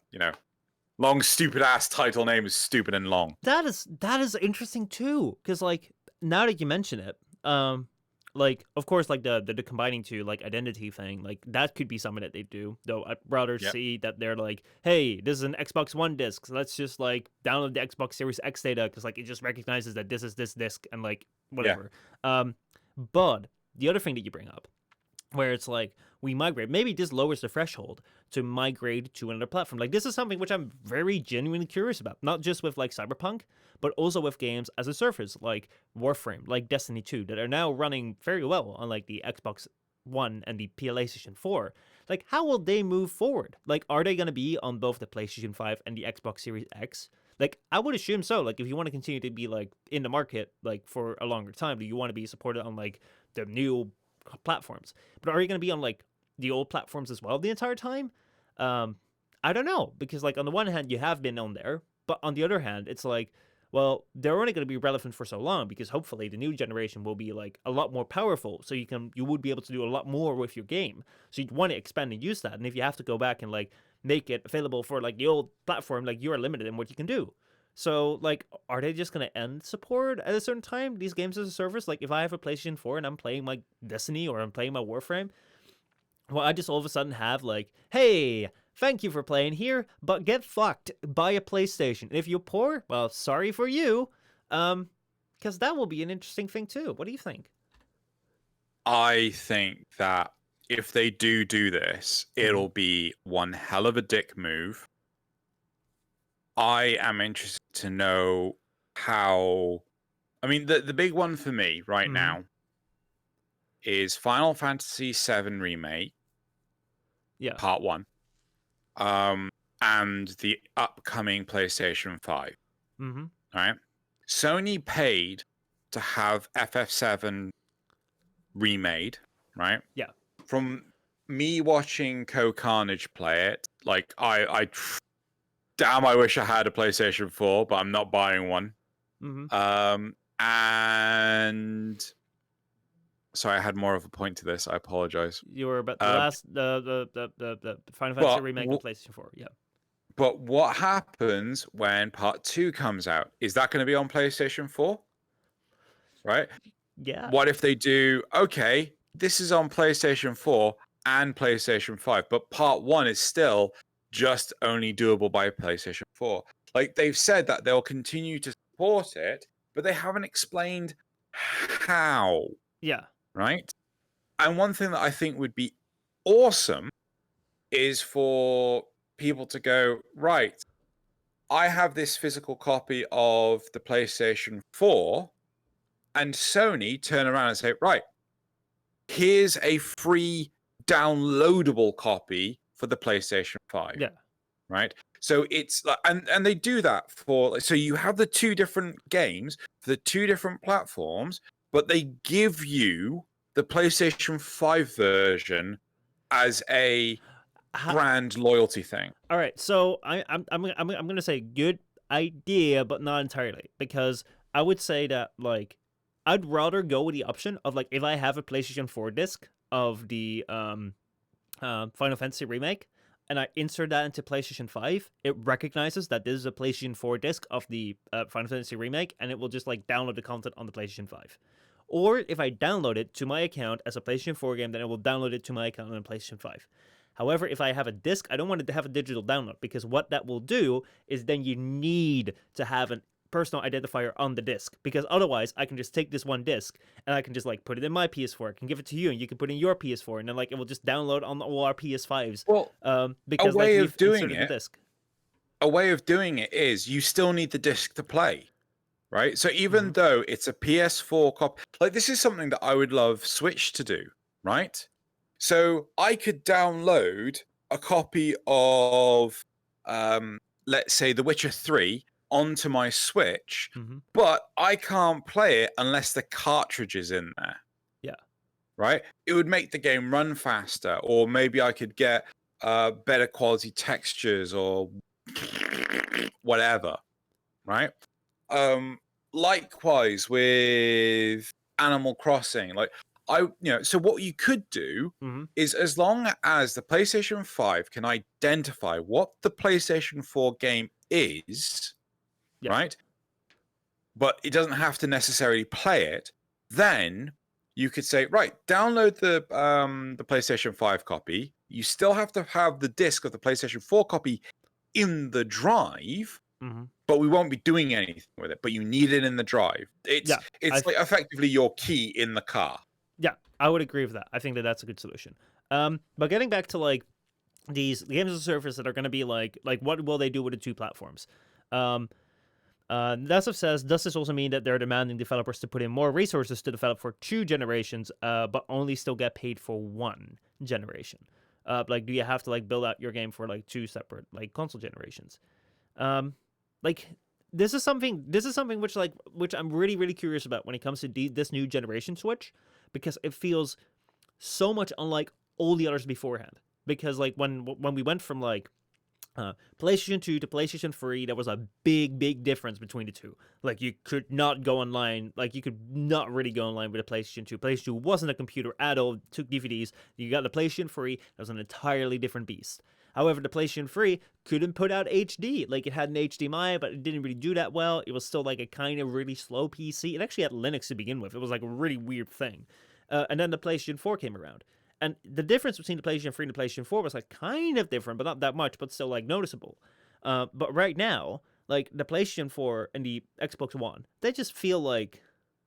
Long, stupid ass title name is stupid and long. That is interesting too, because like now that you mention it, like of course like the combining to like identity thing, like that could be something that they do. Though I'd rather see that they're like, hey, this is an Xbox One disc, so let's just like download the Xbox Series X data, because like it just recognizes that this is this disc and like whatever. But the other thing that you bring up, where it's like we migrate, maybe this lowers the threshold to migrate to another platform. Like this is something which I'm very genuinely curious about, not just with like Cyberpunk, but also with games as a service like Warframe, like Destiny 2, that are now running very well on like the Xbox One and the PlayStation 4. Like how will they move forward? Like are they going to be on both the PlayStation 5 and the Xbox Series X? Like I would assume so. Like if you want to continue to be like in the market like for a longer time, do you want to be supported on like the new platforms? But are you going to be on like the old platforms as well the entire time? I don't know, because like on the one hand you have been on there, but on the other hand it's like, well, they're only going to be relevant for so long, because hopefully the new generation will be like a lot more powerful, so you would be able to do a lot more with your game, so you'd want to expand and use that. And if you have to go back and like make it available for like the old platform, like you are limited in what you can do. So, like, are they just going to end support at a certain time, these games as a service? Like, if I have a PlayStation 4 and I'm playing my Destiny or I'm playing my Warframe, well, I just all of a sudden have, like, hey, thank you for playing here, but get fucked, buy a PlayStation. And if you're poor, well, sorry for you, because that will be an interesting thing, too. What do you think? I think that if they do this, it'll be one hell of a dick move. I am interested to know how. I mean, the big one for me right now is Final Fantasy VII Remake, Part 1, and the upcoming PlayStation 5. Right? Sony paid to have FF7 remade, right? Yeah. From me watching Carnage play it, like I damn, I wish I had a PlayStation 4, but I'm not buying one. And sorry, I had more of a point to this. I apologize. You were about the last the Final Fantasy remake on PlayStation 4. Yeah. But what happens when Part 2 comes out? Is that going to be on PlayStation 4? Right? Yeah. What if they do, okay, this is on PlayStation 4 and PlayStation 5, but Part 1 is still just only doable by PlayStation 4. Like, they've said that they'll continue to support it, but they haven't explained how. Yeah. Right? And one thing that I think would be awesome is for people to go, right, I have this physical copy of the PlayStation 4, and Sony turn around and say, right, here's a free downloadable copy for the PlayStation 5. Yeah. Right. So it's like, and they do that for, so you have the two different games for the two different platforms, but they give you the PlayStation 5 version as a brand loyalty thing. All right, so I'm gonna say good idea, but not entirely, because I would say that like I'd rather go with the option of like if I have a PlayStation 4 disc of the Final Fantasy remake and I insert that into PlayStation 5, it recognizes that this is a PlayStation 4 disc of the Final Fantasy remake, and it will just like download the content on the PlayStation 5. Or if I download it to my account as a PlayStation 4 game, then it will download it to my account on PlayStation 5. However, if I have a disc, I don't want it to have a digital download, because what that will do is then you need to have a personal identifier on the disc, because otherwise I can just take this one disc and I can just like put it in my PS4, I can give it to you and you can put it in your PS4, and then like it will just download on all our PS5s. Well, because a way like of doing the it, disc. a way of doing it is you still need the disc to play. Right. So even though it's a PS4 copy, like this is something that I would love Switch to do. Right. So I could download a copy of, let's say, The Witcher 3 onto my Switch, but I can't play it unless the cartridge is in there. Yeah. Right. It would make the game run faster, or maybe I could get better quality textures or whatever. Right. Likewise with Animal Crossing, like so what you could do is, as long as the PlayStation 5 can identify what the PlayStation 4 game is, right? But it doesn't have to necessarily play it, then you could say, right, download the PlayStation 5 copy. You still have to have the disc of the PlayStation 4 copy in the drive. But we won't be doing anything with it. But you need it in the drive. It's like effectively your key in the car. Yeah, I would agree with that. I think that that's a good solution. But getting back to like these games as a service that are going to be like what will they do with the two platforms? Dasif says, does this also mean that they're demanding developers to put in more resources to develop for 2 generations, but only still get paid for 1 generation? Like, do you have to like build out your game for like 2 separate like console generations? Like this is something which I'm really curious about when it comes to this new generation Switch, because it feels so much unlike all the others beforehand. Because like when we went from like PlayStation 2 to PlayStation 3, there was a big difference between the two. Like you could not go online, like you could not really go online with a PlayStation 2. PlayStation 2 wasn't a computer at all, took DVDs. You got the PlayStation 3, that was an entirely different beast. However, the PlayStation 3 couldn't put out HD. Like, it had an HDMI, but it didn't really do that well. It was still, like, a kind of really slow PC. It actually had Linux to begin with. It was, like, a really weird thing. And then the PlayStation 4 came around. And the difference between the PlayStation 3 and the PlayStation 4 was, like, kind of different, but not that much, but still, like, noticeable. But right now, like, the PlayStation 4 and the Xbox One, they just feel like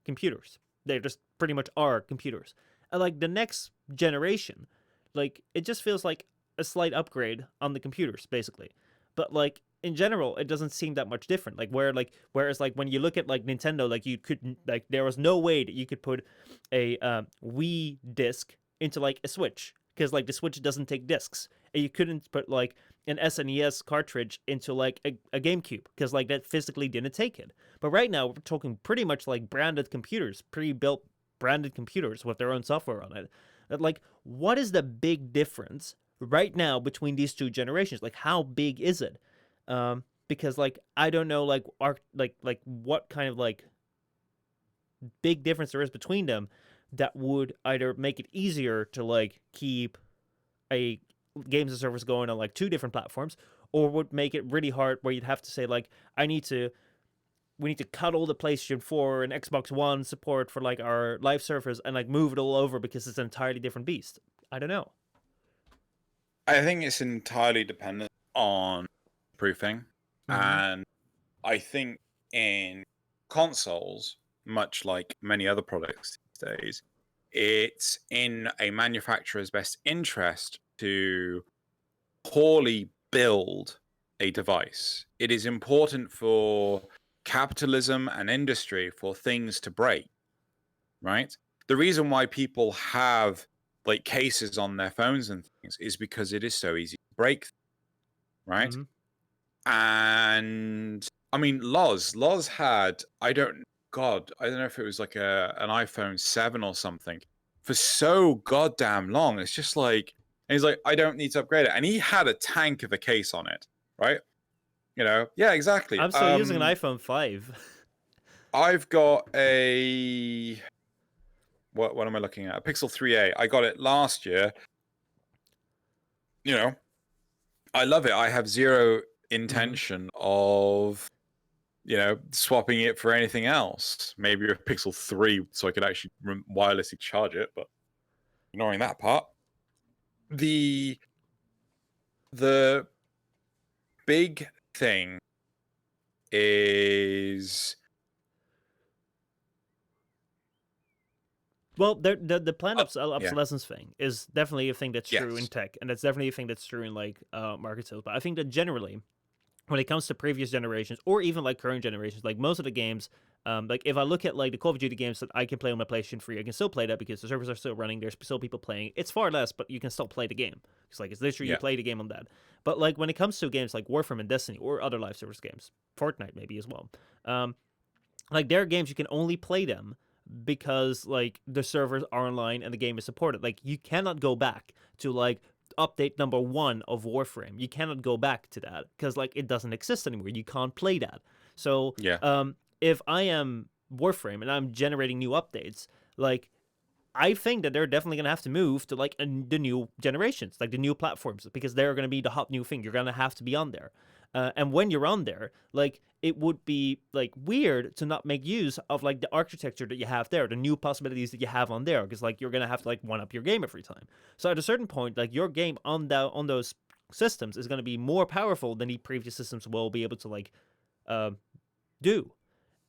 computers. They just pretty much are computers. And, like, the next generation, like, it just feels like a slight upgrade on the computers, basically. But like in general, it doesn't seem that much different. Like whereas like when you look at like Nintendo, like you couldn't, like there was no way that you could put a Wii disc into like a Switch, because like the Switch doesn't take discs, and you couldn't put like an SNES cartridge into like a GameCube, because like that physically didn't take it. But right now we're talking pretty much like branded computers, pre-built branded computers with their own software on it. Like, what is the big difference right now between these 2 generations? Like, how big is it? Because like I don't know like what kind of like big difference there is between them that would either make it easier to like keep a games as a service going on like 2 different platforms, or would make it really hard where you'd have to say like we need to cut all the PlayStation 4 and Xbox One support for like our live servers and like move it all over because it's an entirely different beast. I don't know. I think it's entirely dependent on proofing. And I think in consoles, much like many other products these days, it's in a manufacturer's best interest to poorly build a device. It is important for capitalism and industry for things to break. right? The reason why people have like cases on their phones and things is because it is so easy to break, right? Mm-hmm. And I mean, Loz had, God, I don't know if it was like an iPhone 7 or something for so goddamn long. It's just like, and he's like, I don't need to upgrade it. And he had a tank of a case on it, right? You know, yeah, exactly. I'm still using an iPhone 5. I've got a, what am I looking at? A Pixel 3a. I got it last year. You know, I love it. I have zero intention of, you know, swapping it for anything else. Maybe a Pixel 3 so I could actually wirelessly charge it, but ignoring that part. The big thing is Well, the planned yeah, obsolescence thing is definitely a thing that's true in yes, tech, and that's definitely a thing that's true in like market sales. But I think that generally, when it comes to previous generations or even like current generations, like most of the games, like if I look at like the Call of Duty games that I can play on my PlayStation 3, I can still play that because the servers are still running. There's still people playing. It's far less, but you can still play the game. It's like it's literally you yeah, play the game on that. But like when it comes to games like Warframe and Destiny or other live service games, Fortnite maybe as well, um, like there are games you can only play them because like the servers are online and the game is supported. Like you cannot go back to like update number 1 of Warframe. You cannot go back to that because like it doesn't exist anymore. You can't play that. So yeah. if I am Warframe and I'm generating new updates, like I think that they're definitely gonna have to move to like the new generations, like the new platforms, because they're gonna be the hot new thing. You're gonna have to be on there, and when you're on there, like it would be like weird to not make use of like the architecture that you have there, the new possibilities that you have on there, because like you're gonna have to like one up your game every time. So at a certain point, like your game on those systems is gonna be more powerful than the previous systems will be able to like uh, do.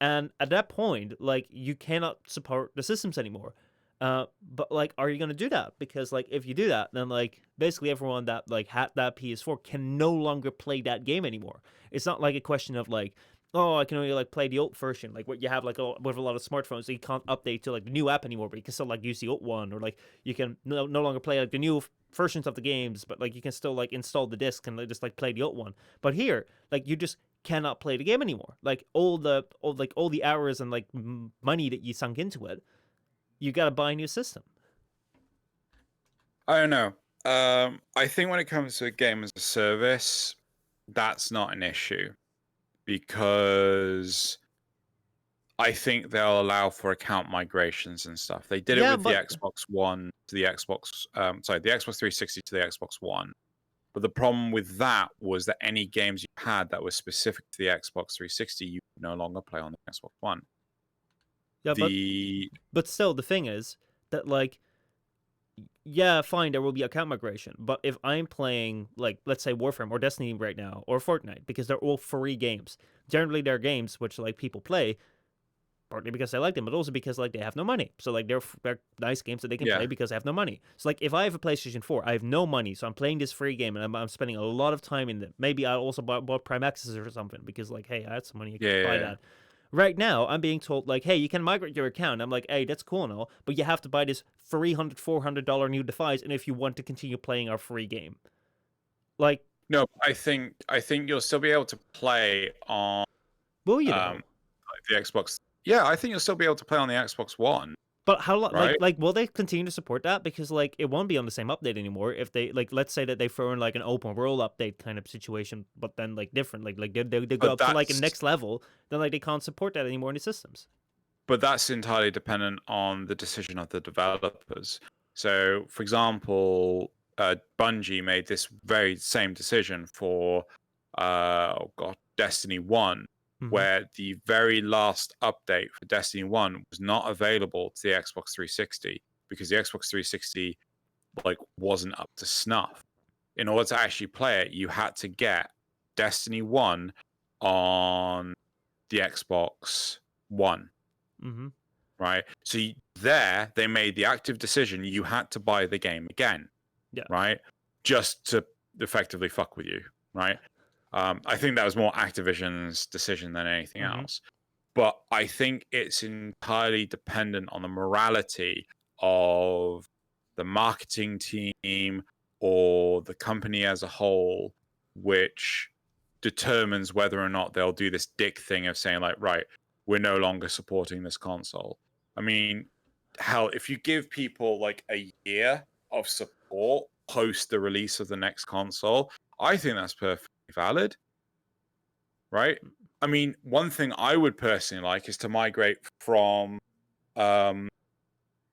And at that point, like you cannot support the systems anymore. But like, are you gonna do that? Because like, if you do that, then like basically everyone that like had that PS4 can no longer play that game anymore. It's not like a question of like, oh, I can only like play the old version, like what you have like with a lot of smartphones, so you can't update to like the new app anymore, but you can still like use the old one, or like you can no longer play like the new versions of the games, but like you can still like install the disc and like, just like play the old one. But here, like you just cannot play the game anymore. Like all the hours and like money that you sunk into it, you got to buy a new system. I don't know. I think when it comes to a game as a service, that's not an issue because I think they'll allow for account migrations and stuff. They did it Yeah, with the but Xbox One to the Xbox, the Xbox 360 to the Xbox One. But the problem with that was that any games you had that were specific to the Xbox 360, you could no longer play on the Xbox One. yeah, The but still, the thing is that like, yeah, fine, there will be account migration, but if I'm playing like let's say Warframe or Destiny right now or Fortnite, because they're all free games, generally they're games which like people play partly because I like them, but also because like they have no money. So like they're nice games that they can yeah, play because they have no money. So like if I have a PlayStation 4, I have no money, so I'm playing this free game and I'm spending a lot of time in it. Maybe I also bought Prime Access or something because like hey, I had some money, I yeah, could yeah, buy yeah. that. Right now, I'm being told like, hey, you can migrate your account. I'm like, hey, that's cool and all, but you have to buy this $300-$400 new device, and if you want to continue playing our free game, like, No, I think you'll still be able to play on will you um know? the Xbox. Yeah, I think you'll still be able to play on the Xbox One, But how long? right? Like, will they continue to support that? Because like, it won't be on the same update anymore. If they like, let's say that they throw in like an open world update kind of situation, but then like different, like they go But up to like a that's next level, then like they can't support that anymore in the systems. but that's entirely dependent on the decision of the developers. So, for example, Bungie made this very same decision for Destiny 1, Mm-hmm. where the very last update for Destiny 1 was not available to the Xbox 360 because the Xbox 360 like wasn't up to snuff. In order to actually play it, you had to get Destiny 1 on the Xbox One, Mm-hmm. right? So there, they made the active decision you had to buy the game again, Yeah. right? Just to effectively fuck with you, right? I think that was more Activision's decision than anything Mm-hmm. else. but I think it's entirely dependent on the morality of the marketing team or the company as a whole, which determines whether or not they'll do this dick thing of saying, like, right, we're no longer supporting this console. I mean, hell, if you give people like a year of support post the release of the next console, I think that's perfectly valid, right? I mean, one thing I would personally like is to migrate from um,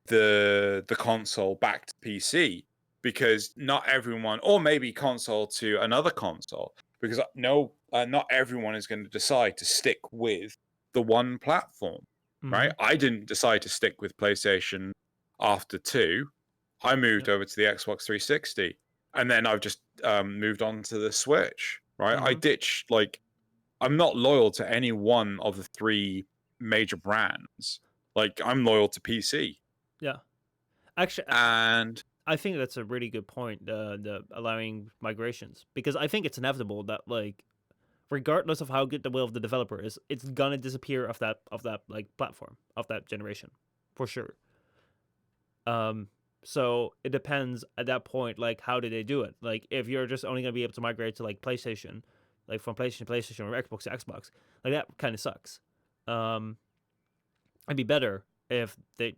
the console back to PC, because not everyone, or maybe console to another console, because not everyone is going to decide to stick with the one platform, right? I didn't decide to stick with PlayStation after 2. I moved over to the Xbox 360, and then I've just moved on to the Switch, right? I ditched, like, I'm not loyal to any one of the 3 major brands. Like, I'm loyal to PC. Yeah. Actually, And I think that's a really good point. The allowing migrations, because I think it's inevitable that, like, regardless of how good the will of the developer is, it's gonna disappear off that like platform, of that generation, for sure. So it depends at that point, like, how do they do it? Like, if you're just only gonna be able to migrate to, like, PlayStation, like from PlayStation to PlayStation or Xbox to Xbox, like, that kind of sucks. It'd be better if they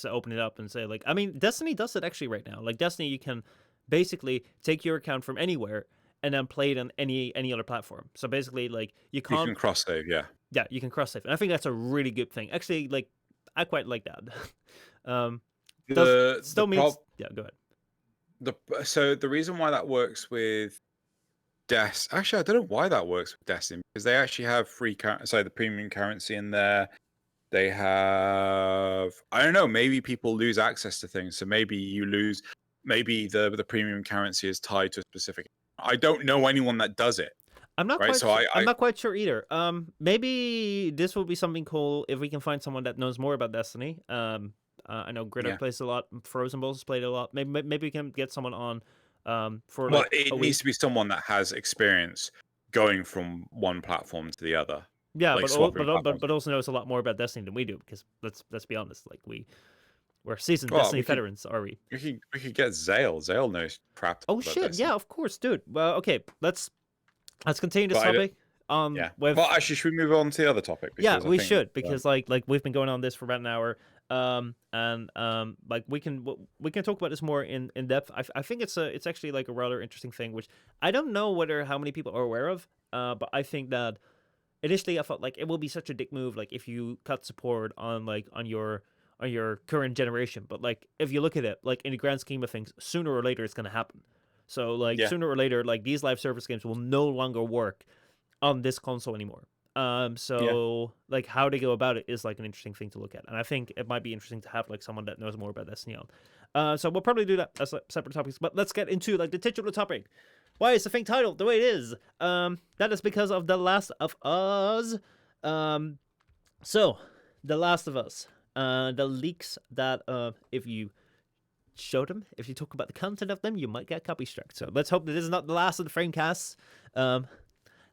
open it up and say, like, I mean, Destiny does it actually right now. Like, Destiny, you can basically take your account from anywhere and then play it on any other platform. So basically, like, you can cross save, yeah. Yeah, you can cross save, and I think that's a really good thing. Actually, like, I quite like that. Still means yeah. Go ahead. So the reason why that works with actually, I don't know why that works with Destiny, because they actually have the premium currency in there. They have, I don't know, maybe people lose access to things, so maybe you lose. Maybe the premium currency is tied to a specific. I don't know anyone that does it. I'm not right? quite. I'm not quite sure either. Maybe this will be something cool if we can find someone that knows more about Destiny. I know Gritter plays a lot. Frozen Balls has played a lot. Maybe we can get someone on. For well, like it needs to be someone that has experience going from one platform to the other. Yeah, like but also knows a lot more about Destiny than we do, because let's be honest, like, we're seasoned Destiny veterans, are we? We could get Zale. Zale knows crap. Oh shit! Destiny. Yeah, of course, dude. Well, okay, let's continue this topic. Yeah. Well, actually, should we move on to the other topic? Yeah, we should, because like we've been going on this for about an hour. Like, we can talk about this more in depth. I think it's actually like a rather interesting thing, which I don't know how many people are aware of. But I think that initially I felt like it will be such a dick move, like, if you cut support on your current generation. But like, if you look at it, like, in the grand scheme of things, sooner or later it's gonna happen. So like, sooner or later, like, these live service games will no longer work on this console anymore. Like, how they go about it is like an interesting thing to look at, and I think it might be interesting to have like someone that knows more about Destiny on. So we'll probably do that as separate topics. But let's get into like the titular topic. Why is the thing titled the way it is? That is because of The Last of Us. So The Last of Us. The leaks that if you show them, if you talk about the content of them, you might get copystriked. So let's hope that this is not the last of the FrameCasts.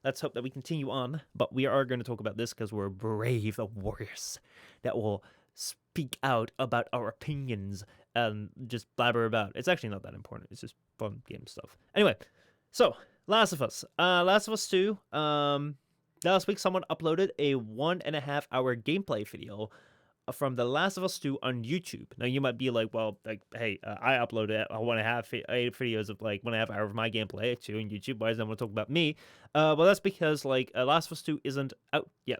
Let's hope that we continue on, but we are going to talk about this because we're brave warriors that will speak out about our opinions and just blabber about. It's actually not that important. It's just fun game stuff. Anyway, so Last of Us. Last of Us 2. Last week someone uploaded a 1.5 hour gameplay video from The Last of Us 2 on YouTube. Now you might be like, well, like, hey, I uploaded 1.5 videos of like 1.5 hours of my gameplay to on YouTube. Why does anyone talk about me? Well, that's because like Last of Us 2 isn't out yet.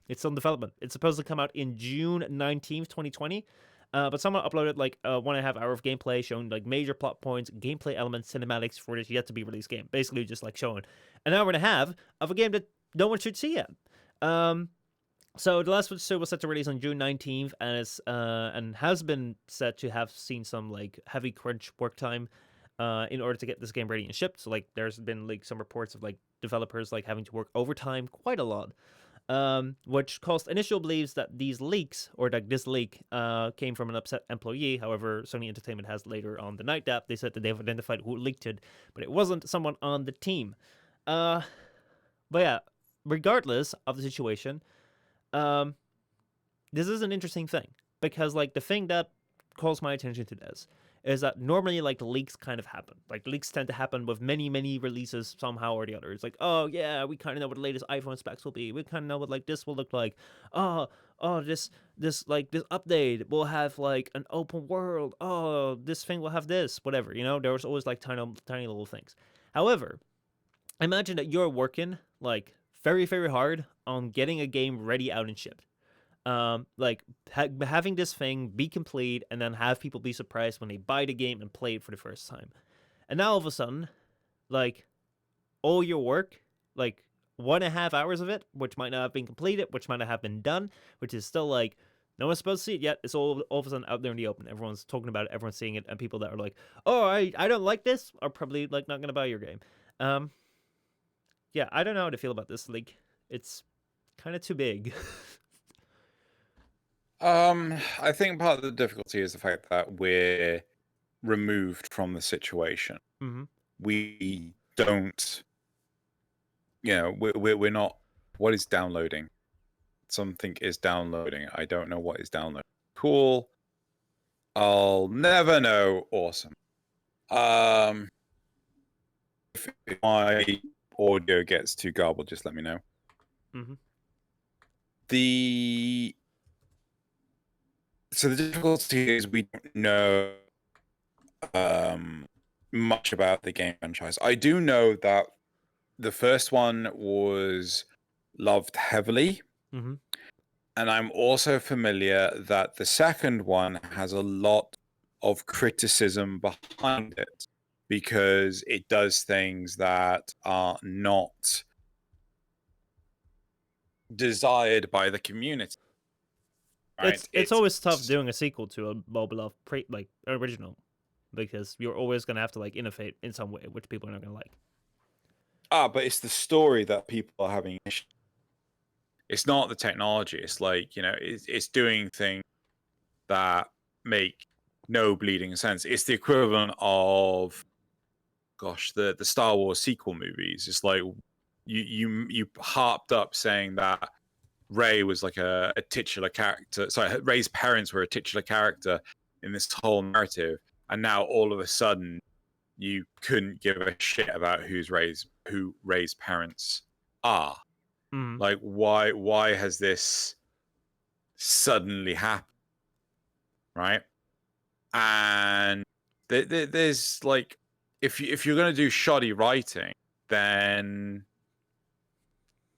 It's on development. It's supposed to come out in June 19th, 2020. But someone uploaded like a 1.5 hour of gameplay showing like major plot points, gameplay elements, cinematics for this yet to be released game. Basically, just like showing an hour and a half of a game that no one should see yet. So The Last of Us 2 was set to release on June 19th, and has been said to have seen some like heavy crunch work time in order to get this game ready and shipped. So like, there's been like some reports of like developers like having to work overtime quite a lot, which caused initial beliefs that these leaks, or that this leak came from an upset employee. However, Sony Entertainment has later on denied that. They said that they've identified who leaked it, but it wasn't someone on the team. But yeah, regardless of the situation, Um, this is an interesting thing because like the thing that calls my attention to this is that normally like leaks kind of happen. Like leaks tend to happen with many releases somehow or the other. It's like, oh yeah, we kind of know what the latest iPhone specs will be. We kind of know what like this will look like. Oh, this like this update will have like an open world. Oh, this thing will have this, whatever. You know, there was always like tiny little things. However, imagine that you're working like very hard on getting a game ready out and shipped. Like having this thing be complete and then have people be surprised when they buy the game and play it for the first time. And now all of a sudden, like all your work, like 1.5 hours of it, which might not have been completed, which might not have been done, which is still like no one's supposed to see it yet. It's all of a sudden out there in the open. Everyone's talking about it. Everyone's seeing it, and people that are like, "Oh, I don't like this," are probably like not gonna buy your game. Um, yeah, I don't know how to feel about this leak. It's kind of too big. I think part of the difficulty is the fact that we're removed from the situation. Mm-hmm. We don't, we're not. What is downloading? Something is downloading. I don't know what is downloading. Cool. I'll never know. Awesome. If my audio gets too garbled, just let me know. Mm-hmm. So the difficulty is we don't know much about the game franchise. I do know that the first one was loved heavily. Mm-hmm. And I'm also familiar that the second one has a lot of criticism behind it because it does things that are not desired by the community. Right? It's always tough doing a sequel to a mobile of like original because you're always gonna have to like innovate in some way, which people are not gonna like. But it's the story that people are having issues. It's not the technology. It's like, it's doing things that make no bleeding sense. It's the equivalent of, gosh, the Star Wars sequel movies. It's like you harped up saying that Rey was like a titular character. Sorry, Rey's parents were a titular character in this whole narrative, and now all of a sudden you couldn't give a shit about who Rey's parents are. Mm-hmm. Like, why has this suddenly happened? Right? And there's like, if you're gonna do shoddy writing, then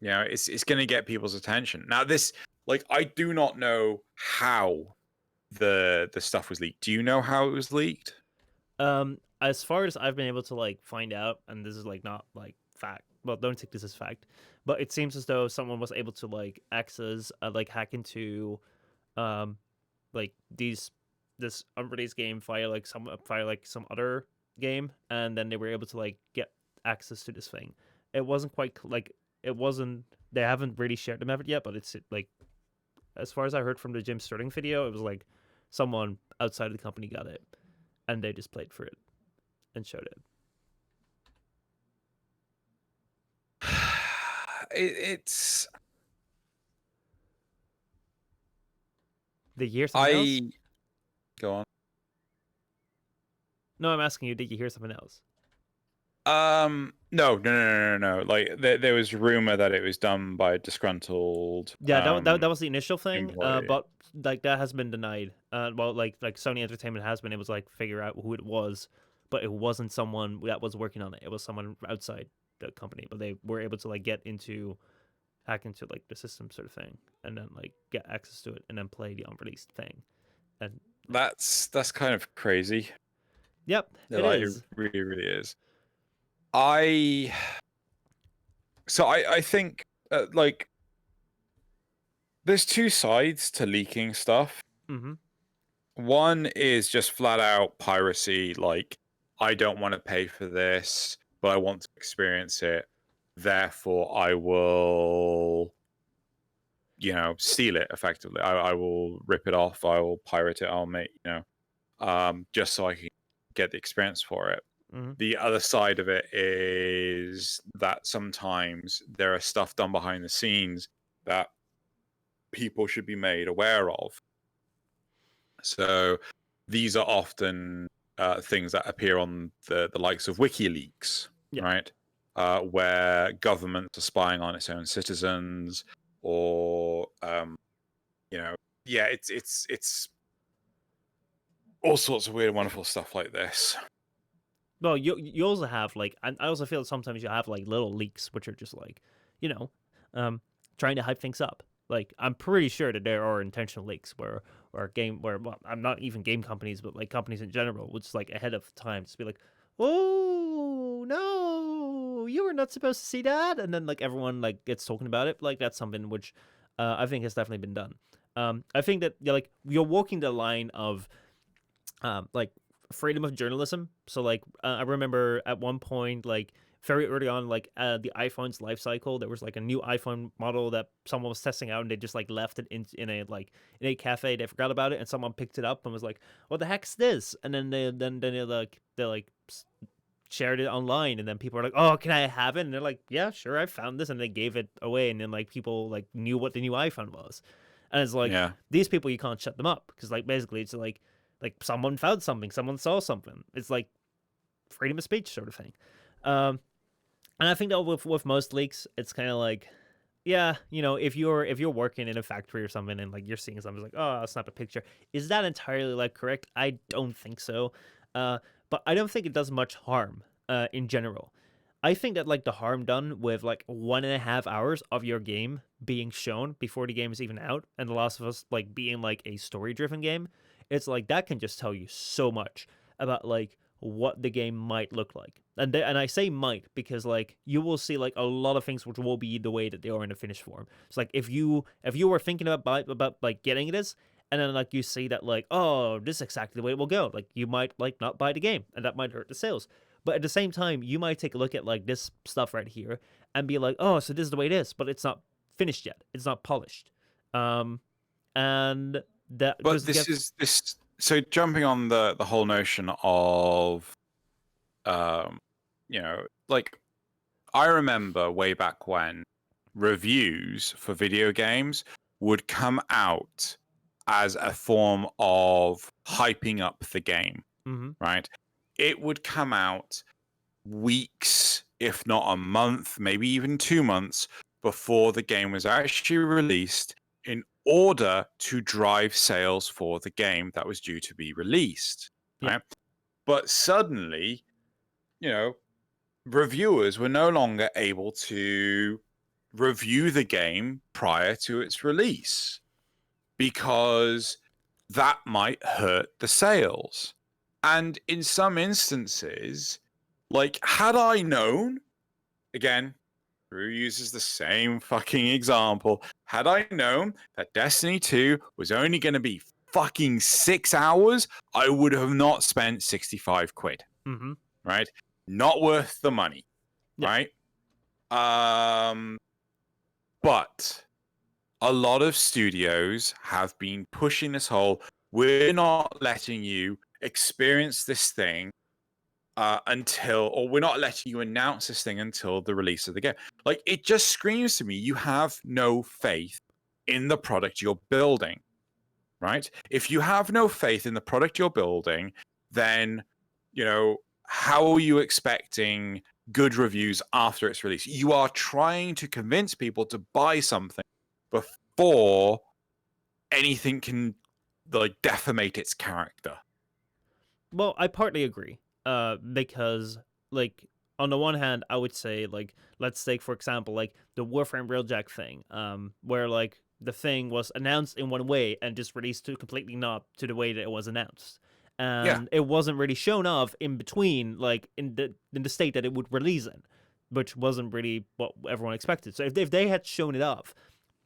it's gonna get people's attention. Now this, like, I do not know how the stuff was leaked. Do you know how it was leaked? As far as I've been able to like find out, and this is like not like fact. Well, don't take this as fact, but it seems as though someone was able to like access, like hack into, um, like this unreleased game via like some other game, and then they were able to like get access to this thing. It wasn't quite like it wasn't. They haven't really shared the method yet, but it's like as far as I heard from the Jim Sterling video, it was like someone outside of the company got it, and they just played for it and showed it. It's Did you hear something else? Go on. No, I'm asking you. Did you hear something else? No. Like there was rumor that it was done by a disgruntled Yeah, that was the initial thing. employee. But like that has been denied. Well, like Sony Entertainment has been able to like figure out who it was, but it wasn't someone that was working on it. It was someone outside the company, but they were able to like hack into like the system sort of thing, and then like get access to it, and then play the unreleased thing. And That's kind of crazy. yep, it is. It really is. I think like there's two sides to leaking stuff. Mm-hmm. One is just flat out piracy, like I don't want to pay for this, but I want to experience it. Therefore, I will, steal it effectively. I will rip it off. I will pirate it. I'll make, just so I can get the experience for it. Mm-hmm. The other side of it is that sometimes there are stuff done behind the scenes that people should be made aware of. So these are often things that appear on the likes of WikiLeaks, Yeah. right? Where governments are spying on its own citizens, or it's all sorts of weird, wonderful stuff like this. Well, you also have like I also feel sometimes you have like little leaks which are just like, you know, trying to hype things up. Like I'm pretty sure that there are intentional leaks where I'm not even game companies but like companies in general would just like ahead of time just be like, oh no, you were not supposed to see that, and then like everyone like gets talking about it. Like that's something which I think has definitely been done. I think that like you're walking the line of like freedom of journalism. So like I remember at one point like very early on like the iPhone's life cycle, there was like a new iPhone model that someone was testing out and they just like left it in a cafe. They forgot about it and someone picked it up and was like, what the heck's this? And then they shared it online, and then people are like, oh, can I have it? And they're like, yeah, sure, I found this, and they gave it away, and then like people like knew what the new iPhone was. And it's like, Yeah. these people, you can't shut them up because like basically it's like someone found something, someone saw something. It's like freedom of speech sort of thing. And I think that with most leaks, it's kind of like, yeah, if you're working in a factory or something and like you're seeing something like, oh, I'll snap a picture. Is that entirely like correct? I don't think so. But I don't think it does much harm in general. I think that like the harm done with like 1.5 hours of your game being shown before the game is even out, and The Last of Us like being like a story driven game, it's like that can just tell you so much about like what the game might look like. And I say might because like you will see like a lot of things which will be the way that they are in the finished form. It's like if you were thinking about like getting this, and then like you see that like, oh, this is exactly the way it will go, like you might like not buy the game and that might hurt the sales. But at the same time, you might take a look at like this stuff right here and be like, oh, so this is the way it is, but it's not finished yet, it's not polished. And that But just gets this. So jumping on the whole notion of, like I remember way back when reviews for video games would come out as a form of hyping up the game, mm-hmm. right? It would come out weeks, if not a month, maybe even 2 months before the game was actually released in order to drive sales for the game that was due to be released. Yeah. Right? But suddenly, reviewers were no longer able to review the game prior to its release because that might hurt the sales. And in some instances, like, had I known, again, Drew uses the same fucking example. Had I known that Destiny 2 was only going to be fucking 6 hours, I would have not spent 65 quid. Mm-hmm. Right? Not worth the money. Yeah. Right? But a lot of studios have been pushing this whole, we're not letting you experience this thing or we're not letting you announce this thing until the release of the game. Like, it just screams to me, you have no faith in the product you're building, right? If you have no faith in the product you're building, then, how are you expecting good reviews after its release? You are trying to convince people to buy something before anything can like defamate its character. Well, I partly agree. Because like on the one hand, I would say like let's take for example like the Warframe Railjack thing, where like the thing was announced in one way and just released to completely not to the way that it was announced, and it wasn't really shown off in between, like in the state that it would release in, which wasn't really what everyone expected. So if they had shown it off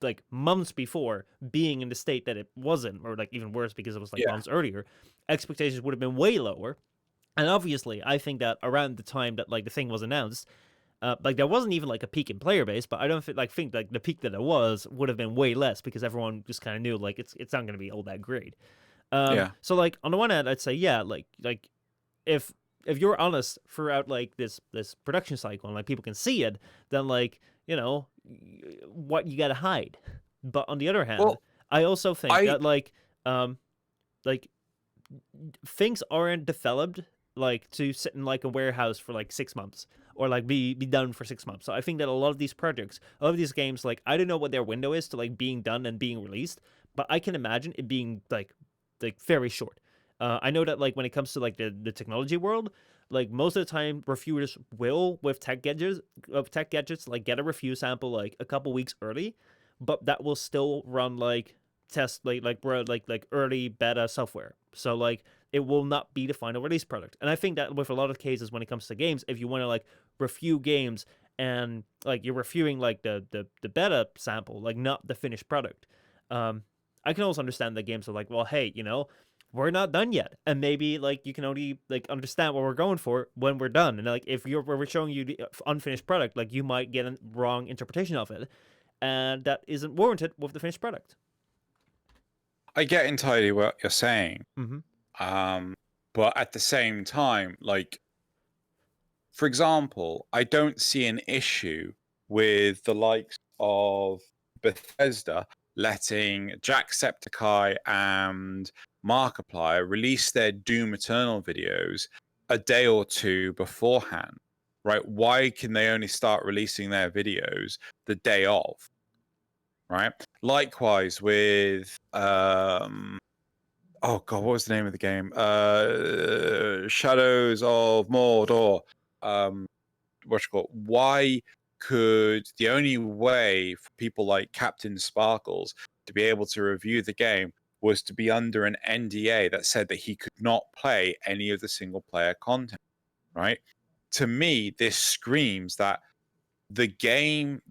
like months before being in the state that it wasn't, or like even worse because it was like months earlier, expectations would have been way lower. And obviously, I think that around the time that like the thing was announced, like there wasn't even like a peak in player base, but I don't think like the peak that it was would have been way less because everyone just kind of knew like it's not going to be all that great. So like on the one hand, I'd say like if you're honest throughout like this production cycle and like people can see it, then like what you got to hide. But on the other hand, Well, I also think I that um like things aren't developed like to sit in like a warehouse for like 6 months or like be done for 6 months. So I think that a lot of these projects, a lot of these games, like I don't know what their window is to like being done and being released, but I can imagine it being like very short. I know that like when it comes to like the technology world, like most of the time reviewers will with tech gadgets like get a review sample like a couple weeks early, but that will still run like test like early beta software. So like it will not be the final release product. And I think that with a lot of cases when it comes to games, if you want to like review games and like you're reviewing like the beta sample, like not the finished product. I can also understand that games are like, well, hey, we're not done yet, and maybe like you can only like understand what we're going for when we're done. And like if we're showing you the unfinished product, like you might get a wrong interpretation of it, and that isn't warranted with the finished product. get entirely what you're saying. Mm-hmm. But at the same time, like, for example, I don't see an issue with the likes of Bethesda letting Jacksepticeye and Markiplier release their Doom Eternal videos a day or two beforehand, right? Why can they only start releasing their videos the day of, right? Likewise with oh god, what was the name of the game? Shadows of Mordor. What's it called? Why could the only way for people like Captain Sparkles to be able to review the game was to be under an NDA that said that he could not play any of the single player content, right? To me, this screams that the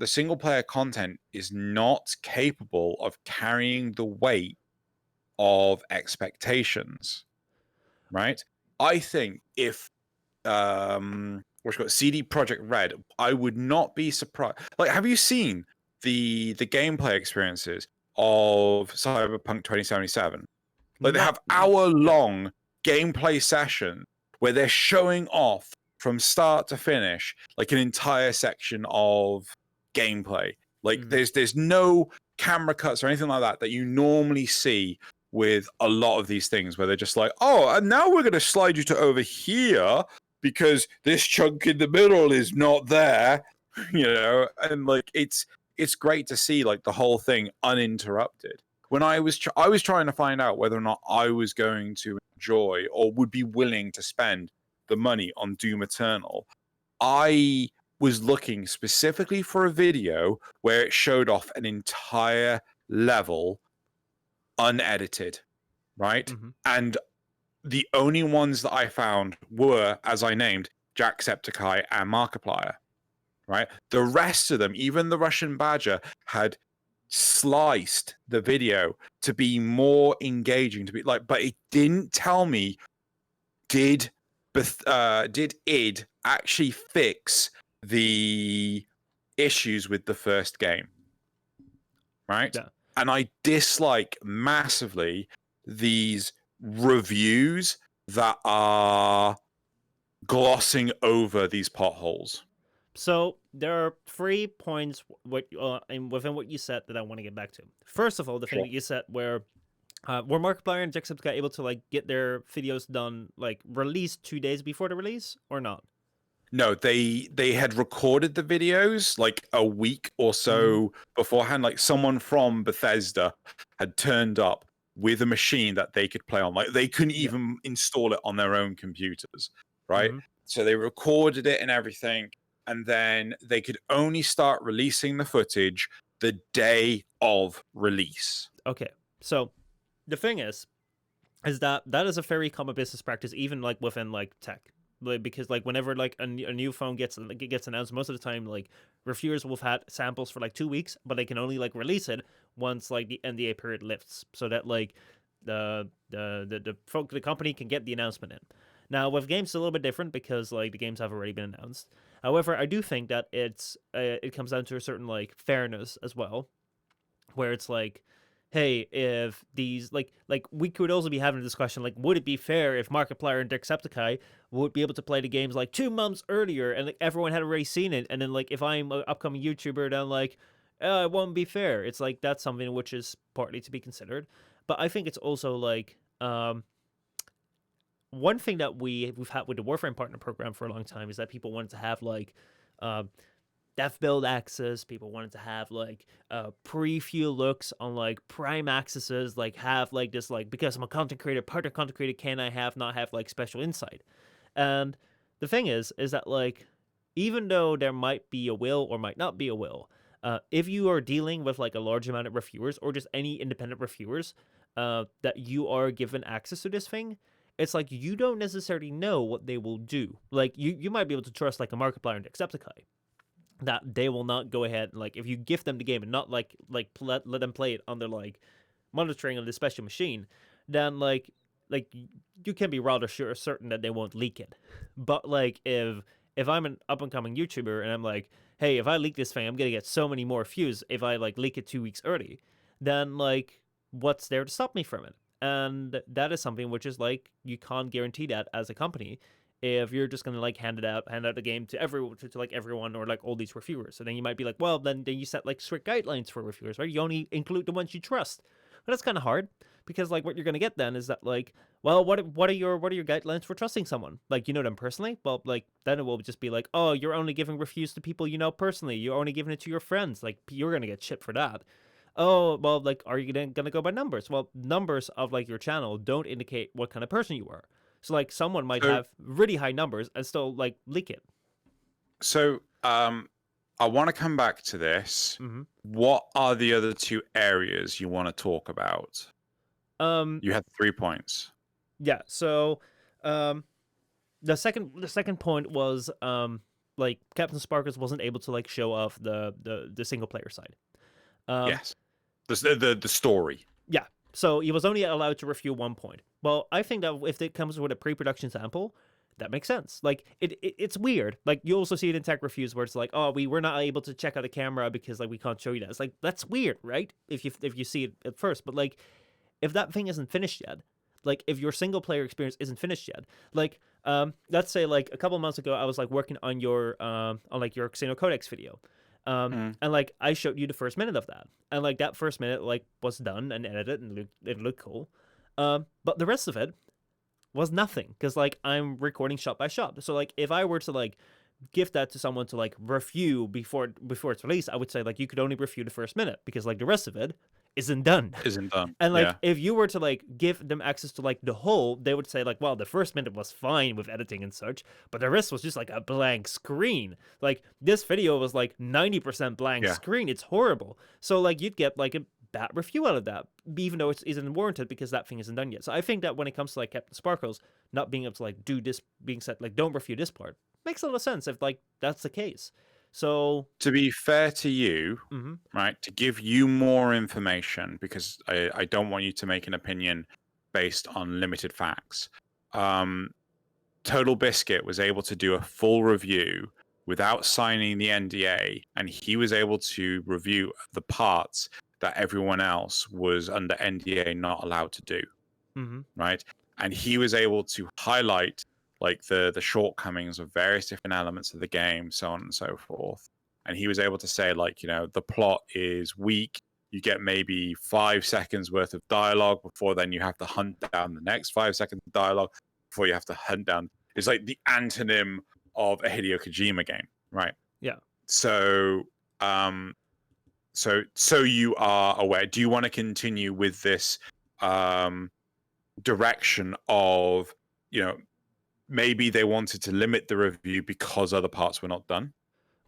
single player content is not capable of carrying the weight of expectations, right? I think if what's it called, CD Project Red, I would not be surprised. Like, have you seen the gameplay experiences of Cyberpunk 2077? Like, they Not have hour-long gameplay session where they're showing off from start to finish, like an entire section of gameplay. Like, there's no camera cuts or anything like that you normally see with a lot of these things where they're just like, oh, and now we're going to slide you to over here because this chunk in the middle is not there, and like it's great to see like the whole thing uninterrupted. When I was trying to find out whether or not I was going to enjoy or would be willing to spend the money on Doom Eternal, I was looking specifically for a video where it showed off an entire level unedited, right? Mm-hmm. And the only ones that I found were, as I named, Jacksepticeye and Markiplier, right? The rest of them, even the Russian Badger, had sliced the video to be more engaging, to be like, but it didn't tell me did id actually fix the issues with the first game, right? Yeah. And I dislike massively these reviews that are glossing over these potholes. So there are 3 points within what you said that I want to get back to. First of all, the thing that you said were Markiplier and Jacksepticeye able to like get their videos done like released 2 days before the release or not? No, they had recorded the videos like a week or so beforehand. Like someone from Bethesda had turned up with a machine that they could play on. Like they couldn't even install it on their own computers, right? So they recorded it and everything, and then they could only start releasing the footage the day of release. Okay, so the thing is that is a very common business practice, even like within like tech. Because like whenever like a new phone gets announced, most of the time like reviewers will have had samples for like 2 weeks, but they can only like release it once like the NDA period lifts, so that like the company can get the announcement in. Now with games it's a little bit different because like the games have already been announced. However, I do think that it comes down to a certain like fairness as well, where it's like, hey, if these like we could also be having a discussion like, would it be fair if Markiplier and Jacksepticeye would be able to play the games like 2 months earlier and like everyone had already seen it, and then like if I'm an upcoming YouTuber, then like it won't be fair. It's like that's something which is partly to be considered, but I think it's also like one thing that we've had with the Warframe Partner Program for a long time is that people wanted to have like uh, dev build access. People wanted to have like preview looks on like prime accesses, like have like this like because I'm a content creator, partner content creator, can I have not have like special insight? And the thing is that like even though there might be a will or might not be a will, if you are dealing with like a large amount of reviewers or just any independent reviewers that you are given access to this thing, it's like you don't necessarily know what they will do. Like you might be able to trust like a Markiplier and Decepticeye that they will not go ahead and like if you gift them the game and not let them play it under like monitoring of the special machine, then like you can be rather certain that they won't leak it. But like if I'm an up and coming YouTuber and I'm like, hey, if I leak this thing, I'm gonna get so many more views if I like leak it 2 weeks early, then like what's there to stop me from it? And that is something which is like you can't guarantee that as a company if you're just gonna like hand out the game to everyone to like everyone or like all these reviewers. So then you might be like, well, then you set like strict guidelines for reviewers, right? You only include the ones you trust. But that's kind of hard because like what you're gonna get then is that like, well, what are your guidelines for trusting someone? Like you know them personally? Well, like then it will just be like, oh, you're only giving reviews to people you know personally. You're only giving it to your friends. Like you're gonna get shit for that. Oh, well, like, are you gonna go by numbers? Well, numbers of like your channel don't indicate what kind of person you are. So like someone might So have really high numbers and still like leak it. so I want to come back to this. Mm-hmm. What are the other two areas you want to talk about? Um, You had 3 points. yeah. So, um, the second point was like Captain Sparkles wasn't able to like show off the single player side. Um, Yes. The story. yeah. So he was only allowed to review 1 point. Well, I think that if it comes with a pre-production sample, that makes sense. Like it's weird. Like you also see it in tech reviews where it's like, oh, we were not able to check out the camera because like we can't show you that. It's like that's weird, right? If you see it at first, but like if that thing isn't finished yet, like if your single player experience isn't finished yet, like let's say like a couple months ago I was like working on your on like your Xeno Codex video. And like I showed you the first minute of that, and like that first minute like was done and edited and it looked cool, but the rest of it was nothing because like I'm recording shot by shot. So like if I were to like give that to someone to like review before it's released, I would say like you could only review the first minute because like the rest of it isn't done. Isn't done. And like Yeah. if you were to like give them access to like the whole, they would say like, well, the first minute was fine with editing and such, but the rest was just like a blank screen. Like this video was like 90% blank Yeah. screen. It's horrible. So like you'd get like a bad review out of that, even though it isn't warranted because that thing isn't done yet. So I think that when it comes to like Captain Sparkles not being able to like do this, being said like don't review this part, makes a lot of sense if like that's the case. So To be fair to you, mhm. right, to give you more information, because I don't want you to make an opinion based on limited facts. Total Biscuit was able to do a full review without signing the NDA, and he was able to review the parts that everyone else was under NDA not allowed to do, right? And he was able to highlight like the shortcomings of various different elements of the game, so on and so forth. And he was able to say, like, you know, the plot is weak. You get maybe 5 seconds worth of dialogue before then you have to hunt down the next 5 seconds of dialogue before you have to hunt down. It's like the antonym of a Hideo Kojima game, right? Yeah. So, so you are aware. Do you want to continue with this direction of, you know, maybe they wanted to limit the review because other parts were not done?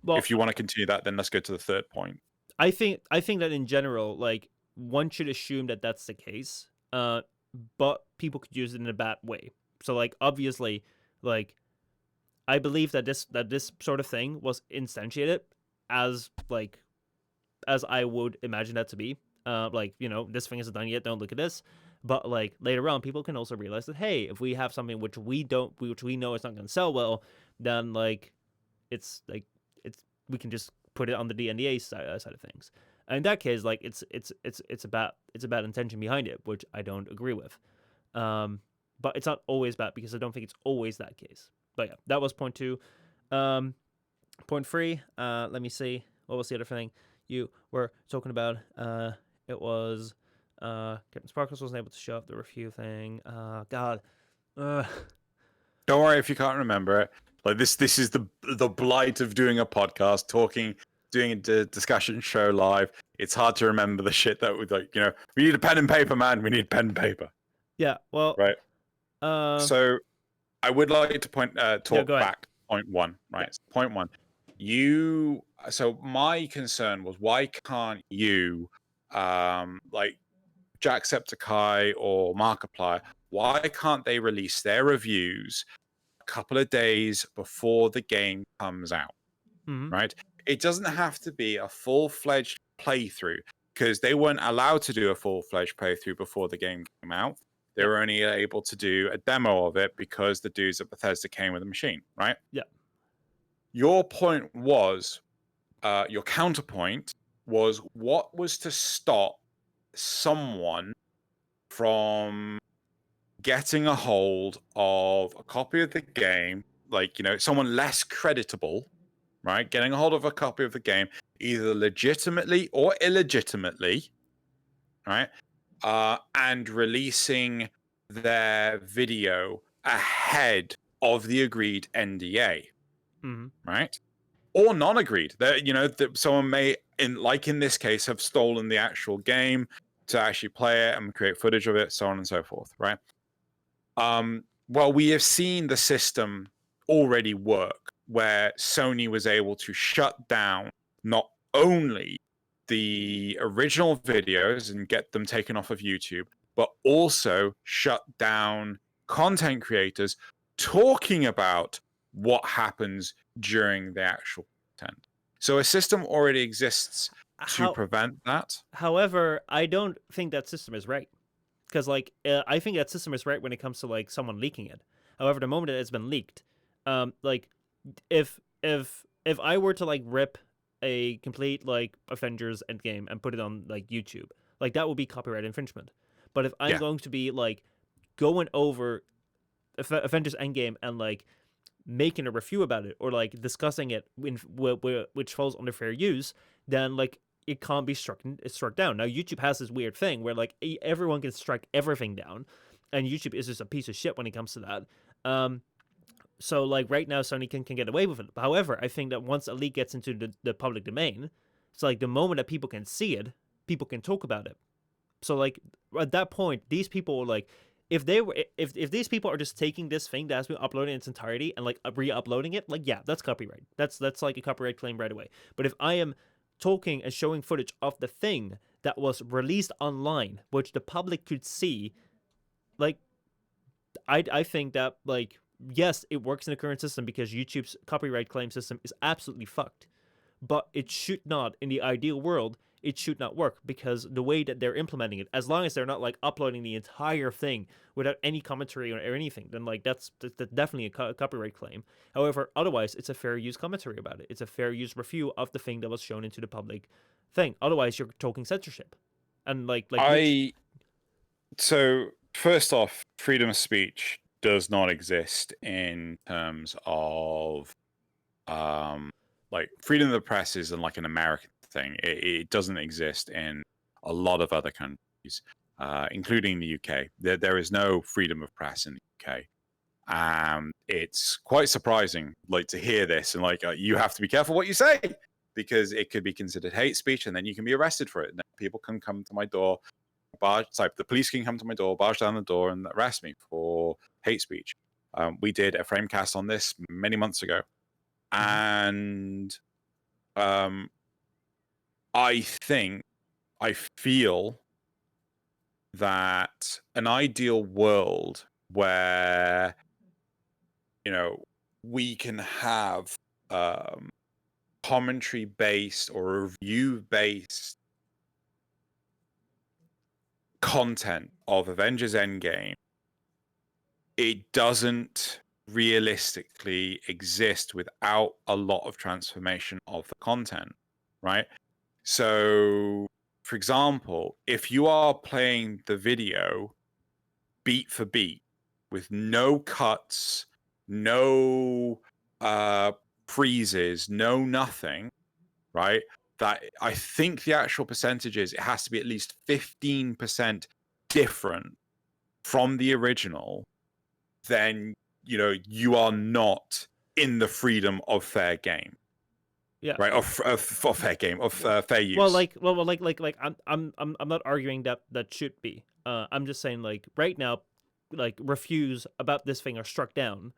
Well, If you want to continue that, then let's go to the third point. I think that in general, like one should assume that that's the case, but people could use it in a bad way. So like obviously, like I believe that this sort of thing was instantiated as like as I would imagine that to be. Like you know this thing isn't done yet. Don't look at this. But like later on, people can also realize that hey, if we have something which we know is not going to sell well, then like it's we can just put it on the NDA side of things. And in that case, like it's about intention behind it, which I don't agree with. But it's not always bad because I don't think it's always that case. But yeah, that was point 2. Point 3. Let me see. What was the other thing? you were talking about. It was Captain Sparkles wasn't able to show up the review thing. God. Uh, Don't worry if you can't remember it. Like this is the blight of doing a podcast, doing a discussion show live. It's hard to remember the shit that we like. We need a pen and paper, man. We need pen and paper, yeah. Well. right? Uh. So I would like to Yeah. talk Go ahead. back to point one, right? Yeah. So point one. So my concern was, why can't you, like Jacksepticeye or Markiplier, why can't they release their reviews a couple of days before the game comes out, Mm-hmm. right? It doesn't have to be a full-fledged playthrough, because they weren't allowed to do a full-fledged playthrough before the game came out. They were only able to do a demo of it because the dudes at Bethesda came with a machine, right? Yeah. Your point was, your counterpoint was, what was to stop someone from getting a hold of a copy of the game, like, someone less creditable, right? Getting a hold of a copy of the game, either legitimately or illegitimately, right? And releasing their video ahead of the agreed NDA, Mm-hmm. right? Or non-agreed. That someone may, in this case, have stolen the actual game to actually play it and create footage of it, so on and so forth, right? Well, we have seen the system already work, where Sony was able to shut down not only the original videos and get them taken off of YouTube, but also shut down content creators talking about what happens during the actual content. So a system already exists to prevent that. However, I don't think that system is right, because I think that system is right when it comes to like someone leaking it. However, the moment that it's been leaked, like if I were to like rip a complete like Avengers Endgame and put it on like YouTube, like that would be copyright infringement. But if I'm going to be like going over Avengers Endgame and like making a review about it or like discussing it which falls under fair use, then like it can't be struck down. Now YouTube has this weird thing where like everyone can strike everything down, and YouTube is just a piece of shit when it comes to that. So like right now Sony can get away with it. However, I think that once a leak gets into the public domain, it's like the moment that people can see it, people can talk about it. So like at that point, these people like if these people are just taking this thing that has been uploaded in its entirety and like re-uploading it, like yeah, that's copyright. That's like a copyright claim right away. But if I am talking and showing footage of the thing that was released online, which the public could see, like I think that like yes, it works in the current system because YouTube's copyright claim system is absolutely fucked. But it should not, in the ideal world, it should not work, because the way that they're implementing it, as long as they're not like uploading the entire thing without any commentary or anything, then like that's definitely a copyright claim. However, otherwise it's a fair use commentary about it. It's a fair use review of the thing that was shown into the public thing. Otherwise, you're talking censorship, and So first off, freedom of speech does not exist in terms of like freedom of the press is like an American thing. It doesn't exist in a lot of other countries, including the UK. There is no freedom of press in the UK. It's quite surprising, like, to hear this, and like you have to be careful what you say, because it could be considered hate speech, and then you can be arrested for it. And people can come to my door, the police can come to my door, barge down the door, and arrest me for hate speech. We did a FrameCast on this many months ago. And I feel that an ideal world where, we can have commentary based or review based content of Avengers Endgame, it doesn't realistically exist without a lot of transformation of the content, right? So, for example, if you are playing the video beat for beat with no cuts, no freezes, no nothing, right? that I think the actual percentage is it has to be at least 15% different from the original, then you are not in the freedom of fair game, Yeah. right? Of fair game, of fair Well, use. I'm not arguing that that should be. I'm just saying like right now, like reviews about this thing are struck down.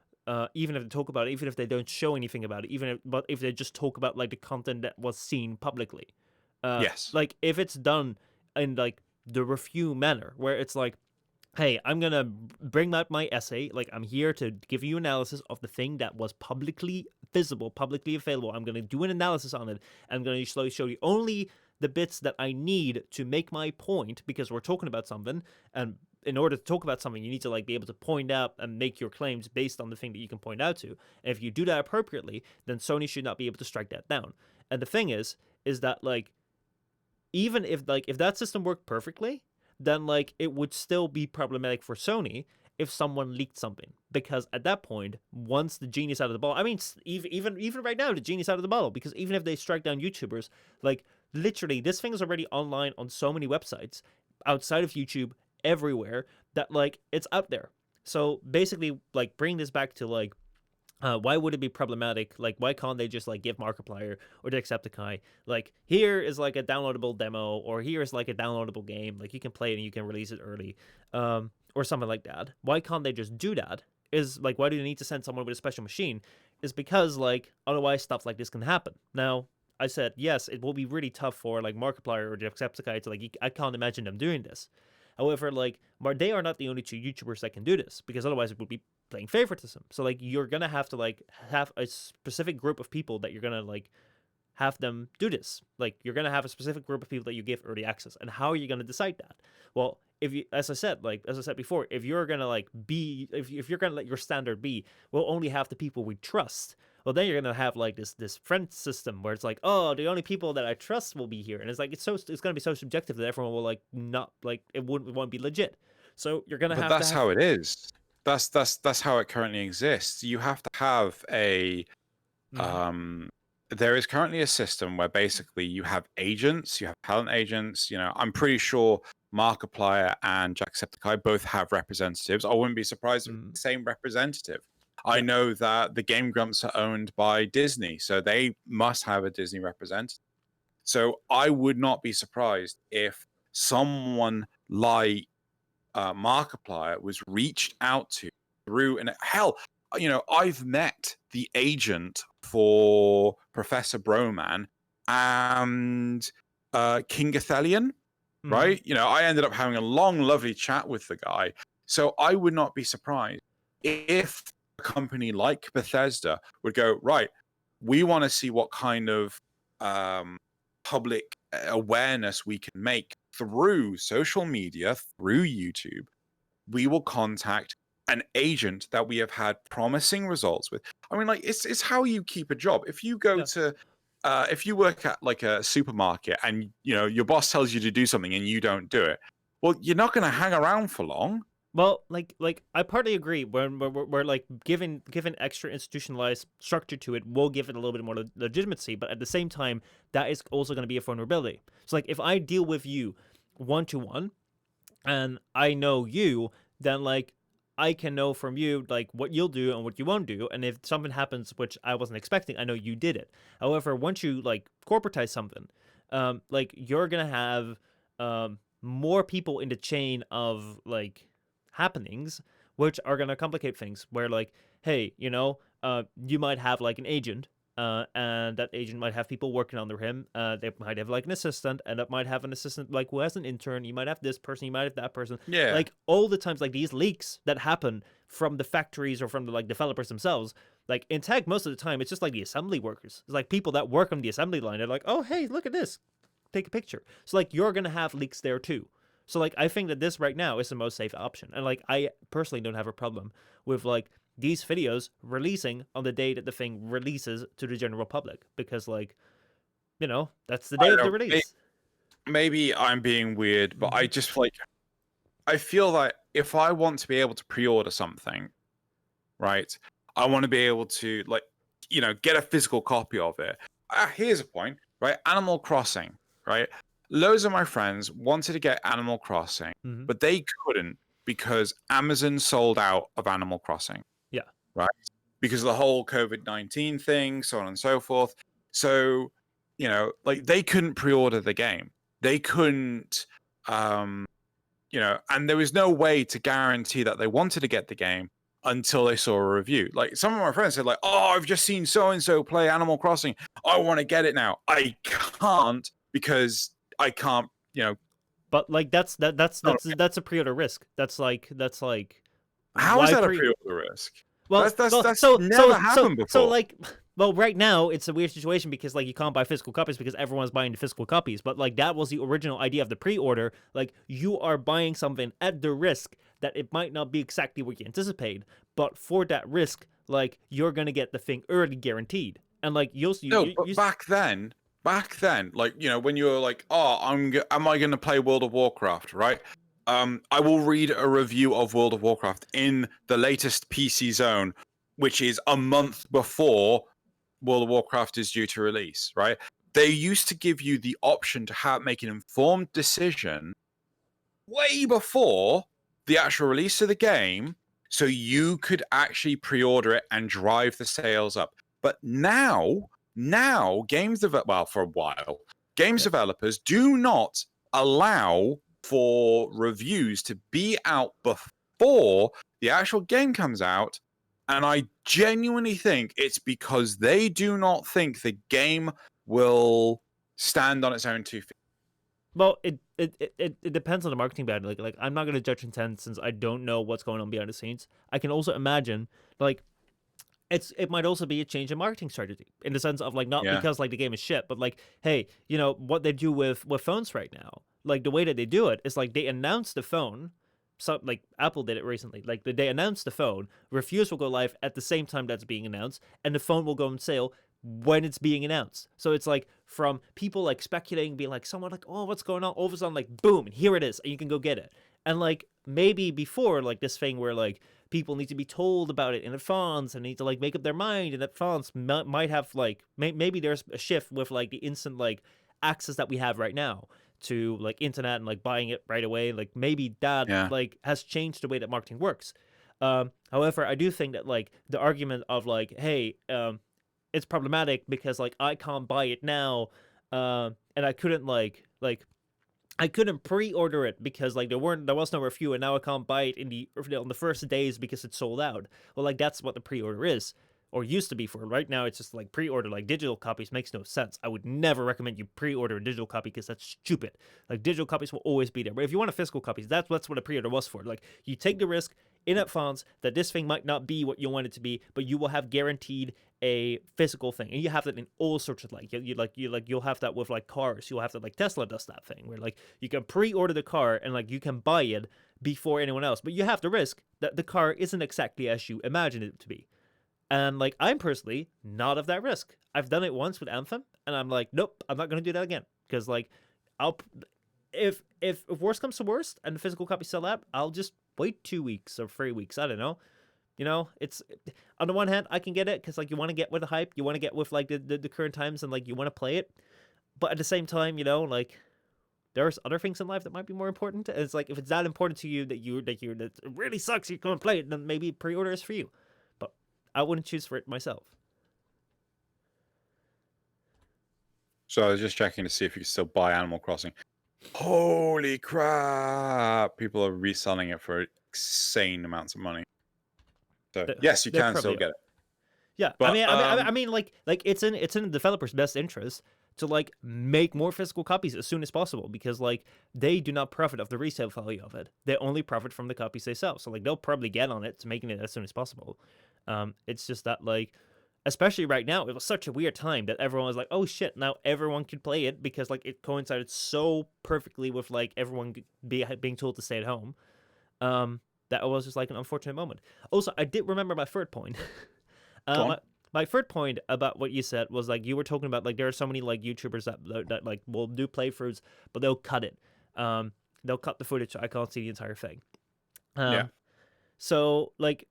Even if they talk about it, even if they don't show anything about it, but if they just talk about like the content that was seen publicly, Yes. like if it's done in like the review manner, where it's like, hey, I'm gonna bring out my essay. Like, I'm here to give you analysis of the thing that was publicly visible, publicly available. I'm gonna do an analysis on it. I'm gonna slowly show you only the bits that I need to make my point, because we're talking about something, and in order to talk about something, you need to like be able to point out and make your claims based on the thing that you can point out to. And if you do that appropriately, then Sony should not be able to strike that down. And the thing is that like even if that system worked perfectly, then like it would still be problematic for Sony if someone leaked something, because at that point, once the genie's out of the bottle, I mean, even right now, the genie's out of the bottle, because even if they strike down YouTubers, like literally, this thing is already online on so many websites outside of YouTube, everywhere, that like it's out there. So basically, like bring this back to like why would it be problematic? Like, why can't they just like give Markiplier or Jacksepticeye like, here is like a downloadable demo, or here is like a downloadable game, like you can play it and you can release it early, or something like that? Why can't they just do that? Is like, why do they need to send someone with a special machine? Is because like otherwise stuff like this can happen. Now, I said yes, it will be really tough for like Markiplier or Jacksepticeye to like. I can't imagine them doing this. However, like they are not the only two YouTubers that can do this, because otherwise it would be playing favoritism. So like you're gonna have to like have a specific group of people that you're gonna like have them do this. Like you're gonna have a specific group of people that you give early access, and how are you gonna decide that? Well, if you, as I said before, if you're gonna like be, if you're gonna let your standard be, we'll only have the people we trust. Well, then you're gonna have like this friend system where it's like, oh, the only people that I trust will be here, and it's like it's gonna be so subjective that everyone will like not like it won't be legit. So you're gonna But have to that's have. how it is. That's how it currently exists. You have to have a Mhm. um there is currently a system where basically you have agents, you have talent agents. I'm pretty sure Markiplier and Jacksepticeye both have representatives. I wouldn't be surprised if it's Mhm. the same representative. I Yeah. know that the Game Grumps are owned by Disney, so they must have a Disney representative. So I would not be surprised if someone like Markiplier was reached out to through, and hell, I've met the agent for Professor Broman and King Athelion, Mhm. right? I ended up having a long, lovely chat with the guy. So I would not be surprised if a company like Bethesda would go, right, we want to see what kind of um, public awareness we can make through social media, through YouTube. We will contact an agent that we have had promising results with. I mean, like it's how you keep a job. If you go Yeah. to if you work at like a supermarket and your boss tells you to do something and you don't do it, well, you're not going to hang around for long. Well, like I partly agree. When we're like given extra institutionalized structure to it, will give it a little bit more legitimacy. But at the same time, that is also going to be a vulnerability. So like if I deal with you one to one, and I know you, then like I can know from you like what you'll do and what you won't do. And if something happens which I wasn't expecting, I know you did it. However, once you like corporatize something, like you're gonna have more people in the chain of like happenings, which are gonna complicate things. Where like, hey, you might have like an agent, and that agent might have people working under him. They might have like an assistant, and that might have an assistant like who has an intern. You might have this person, you might have that person. Yeah. Like all the times, like these leaks that happen from the factories or from the like developers themselves. Like in tech, most of the time, it's just like the assembly workers. It's like people that work on the assembly line. They're like, oh hey, look at this, take a picture. So like you're gonna have leaks there too. So like I think that this right now is the most safe option, and like I personally don't have a problem with like these videos releasing on the day that the thing releases to the general public, because like that's the I day of don't the know. release. Maybe I'm being weird, but I Mm-hmm. just like I feel that if I want to be able to pre-order something, right? I want to be able to like, get a physical copy of it. Here's a point. right? Animal Crossing, right? Loads of my friends wanted to get Animal Crossing, Hmm. but they couldn't because Amazon sold out of Animal Crossing, Yeah. right? Because of the whole COVID-19 thing, so on and so forth. So, like they couldn't pre-order the game. They couldn't, and there was no way to guarantee that they wanted to get the game until they saw a review. Like some of my friends said, like, "Oh, I've just seen so and so play Animal Crossing. I want to get it now. I can't because I can't." But like that's Not that's a pre-order risk. That's like how is why that a pre pre-order risk? Well, That's well, that's never happened so before. like, well, right now it's a weird situation because like you can't buy physical copies because everyone's buying the physical copies. But like that was the original idea of the pre-order. Like you are buying something at the risk that it might not be exactly what you anticipate, but for that risk, like you're gonna get the thing early guaranteed, and like No, but back then, like when you were like, "Oh, am I going to play World of Warcraft?" Right? I will read a review of World of Warcraft in the latest PC Zone, which is a month before World of Warcraft is due to release. Right? They used to give you the option to make an informed decision way before the actual release of the game, so you could actually pre-order it and drive the sales up. But now for a while, games Yeah. developers do not allow for reviews to be out before the actual game comes out. And I genuinely think it's because they do not think the game will stand on its own 2 feet. Well, it depends on the marketing band. Like I'm not gonna judge intent since I don't know what's going on behind the scenes. I can also imagine like it might also be a change in marketing strategy in the sense of like not Yeah. because like the game is shit, but like hey, what they do with phones right now. Like the way that they do it is like they announce the phone. So like Apple did it recently. Like they announced the phone, reviews will go live at the same time that's being announced, and the phone will go on sale when it's being announced. So it's like from people like speculating, being like someone like, oh, what's going on? All of a sudden, like boom, and here it is, and you can go get it. And like maybe before like this thing where like people need to be told about it in advance and need to like make up their mind in advance might have like maybe there's a shift with like the instant like access that we have right now to like internet and like buying it right away. Like maybe that Yeah. like has changed the way that marketing works. However, I do think that like the argument of like, hey, it's problematic because like I can't buy it now, and I couldn't like I couldn't pre-order it because like there was no review, and now I can't buy it on the first days because it's sold out. Well, like that's what the pre-order is, or used to be for. Right now, it's just like pre-order. Like digital copies makes no sense. I would never recommend you pre-order a digital copy because that's stupid. Like digital copies will always be there, but if you want a physical copy, that's what a pre-order was for. Like you take the risk in advance that this thing might not be what you want it to be, but you will have guaranteed a physical thing, and you have that in all sorts of like you'll have that with like cars. You'll have that like Tesla does that thing where like you can pre-order the car and like you can buy it before anyone else, but you have the risk that the car isn't exactly as you imagine it to be. And like I'm personally not of that risk. I've done it once with Anthem, and I'm like, nope, I'm not gonna do that again because like I'll if worst comes to worst and the physical copy sell out, I'll just wait 2 weeks or 3 weeks. I don't know. It's on the one hand I can get it because like you want to get with the hype, you want to get with like the current times, and like you want to play it, but at the same time, like there's other things in life that might be more important. And it's like if it's that important to you that it really sucks you can't play it, then maybe pre-order is for you. But I wouldn't choose for it myself. So I was just checking to see if you could still buy Animal Crossing. Holy crap! People are reselling it for insane amounts of money. So yes, you They can probably still are. get it. Yeah, But I mean, like it's in the developer's best interest to like make more physical copies as soon as possible because like they do not profit of the resale value of it. They only profit from the copies they sell. So like they'll probably get on it to making it as soon as possible. It's just that like, especially right now, it was such a weird time that everyone was like, oh shit, now everyone could play it because like it coincided so perfectly with like everyone being told to stay at home. That was just like an unfortunate moment. Also, I did remember my third point. go My, on. my third point about what you said was like you were talking about like there are so many like YouTubers that like will do playthroughs, but they'll cut it. They'll cut the footage so I can't see the entire thing. Yeah. So like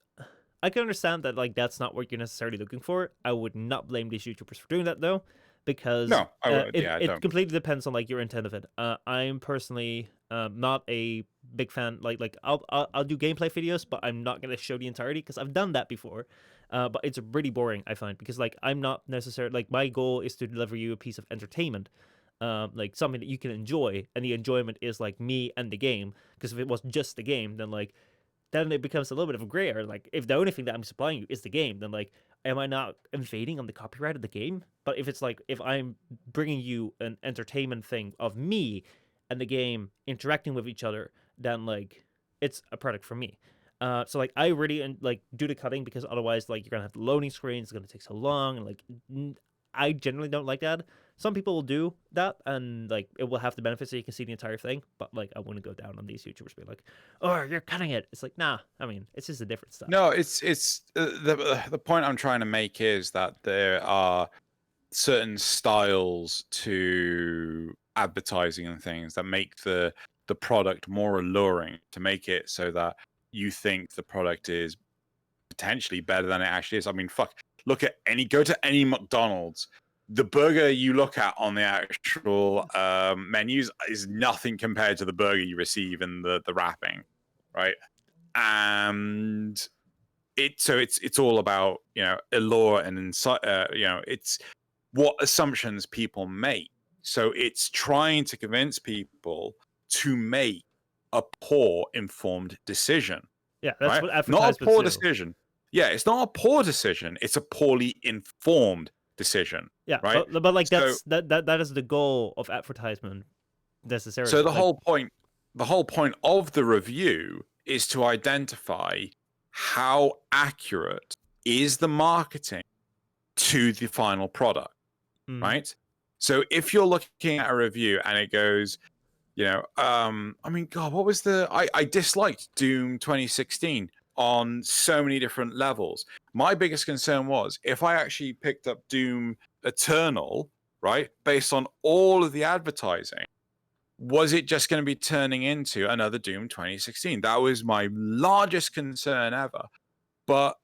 I can understand that like that's not what you're necessarily looking for. I would not blame these YouTubers for doing that though. because No, I would. it Yeah, I it don't. completely depends on like your intent of it. I'm personally not a big fan. Like I'll do gameplay videos, but I'm not gonna show the entirety because I've done that before. But it's really boring, I find, because like I'm not necessarily like my goal is to deliver you a piece of entertainment, like something that you can enjoy, and the enjoyment is like me and the game. Because if it was just the game, then it becomes a little bit of a gray area. Like, if the only thing that I'm supplying you is the game, then like, am I not invading on the copyright of the game? But if it's like, if I'm bringing you an entertainment thing of me and the game interacting with each other, then like, it's a product for me. So like, I really like do the cutting because otherwise, like, you're gonna have the loading screen. It's gonna take so long, and like, I generally don't like that. Some people will do that, and like it will have the benefits so you can see the entire thing. But like, I wouldn't go down on these YouTubers being like, "Oh, you're cutting it." It's like, nah. I mean, it's just a different style. No, it's the point I'm trying to make is that there are certain styles to advertising and things that make the product more alluring, to make it so that you think the product is potentially better than it actually is. I mean, fuck, go to any McDonald's. The burger you look at on the actual menus is nothing compared to the burger you receive in the wrapping, right? And it's all about, you know, allure and you know, it's what assumptions people make. So it's trying to convince people to make a poor informed decision, Yeah, that's right? what Not a advertisements poor do. decision. Yeah, it's not a poor decision. It's a poorly informed decision, Yeah, right? but like So that is the goal of advertisement necessarily. so the Like, whole point of the review is to identify how accurate is the marketing to the final product, right? So if you're looking at a review and it goes, you know, I mean, God, what was I disliked Doom 2016 on so many different levels. My biggest concern was if I actually picked up Doom Eternal, right, based on all of the advertising, was it just going to be turning into another Doom 2016? That was my largest concern ever. But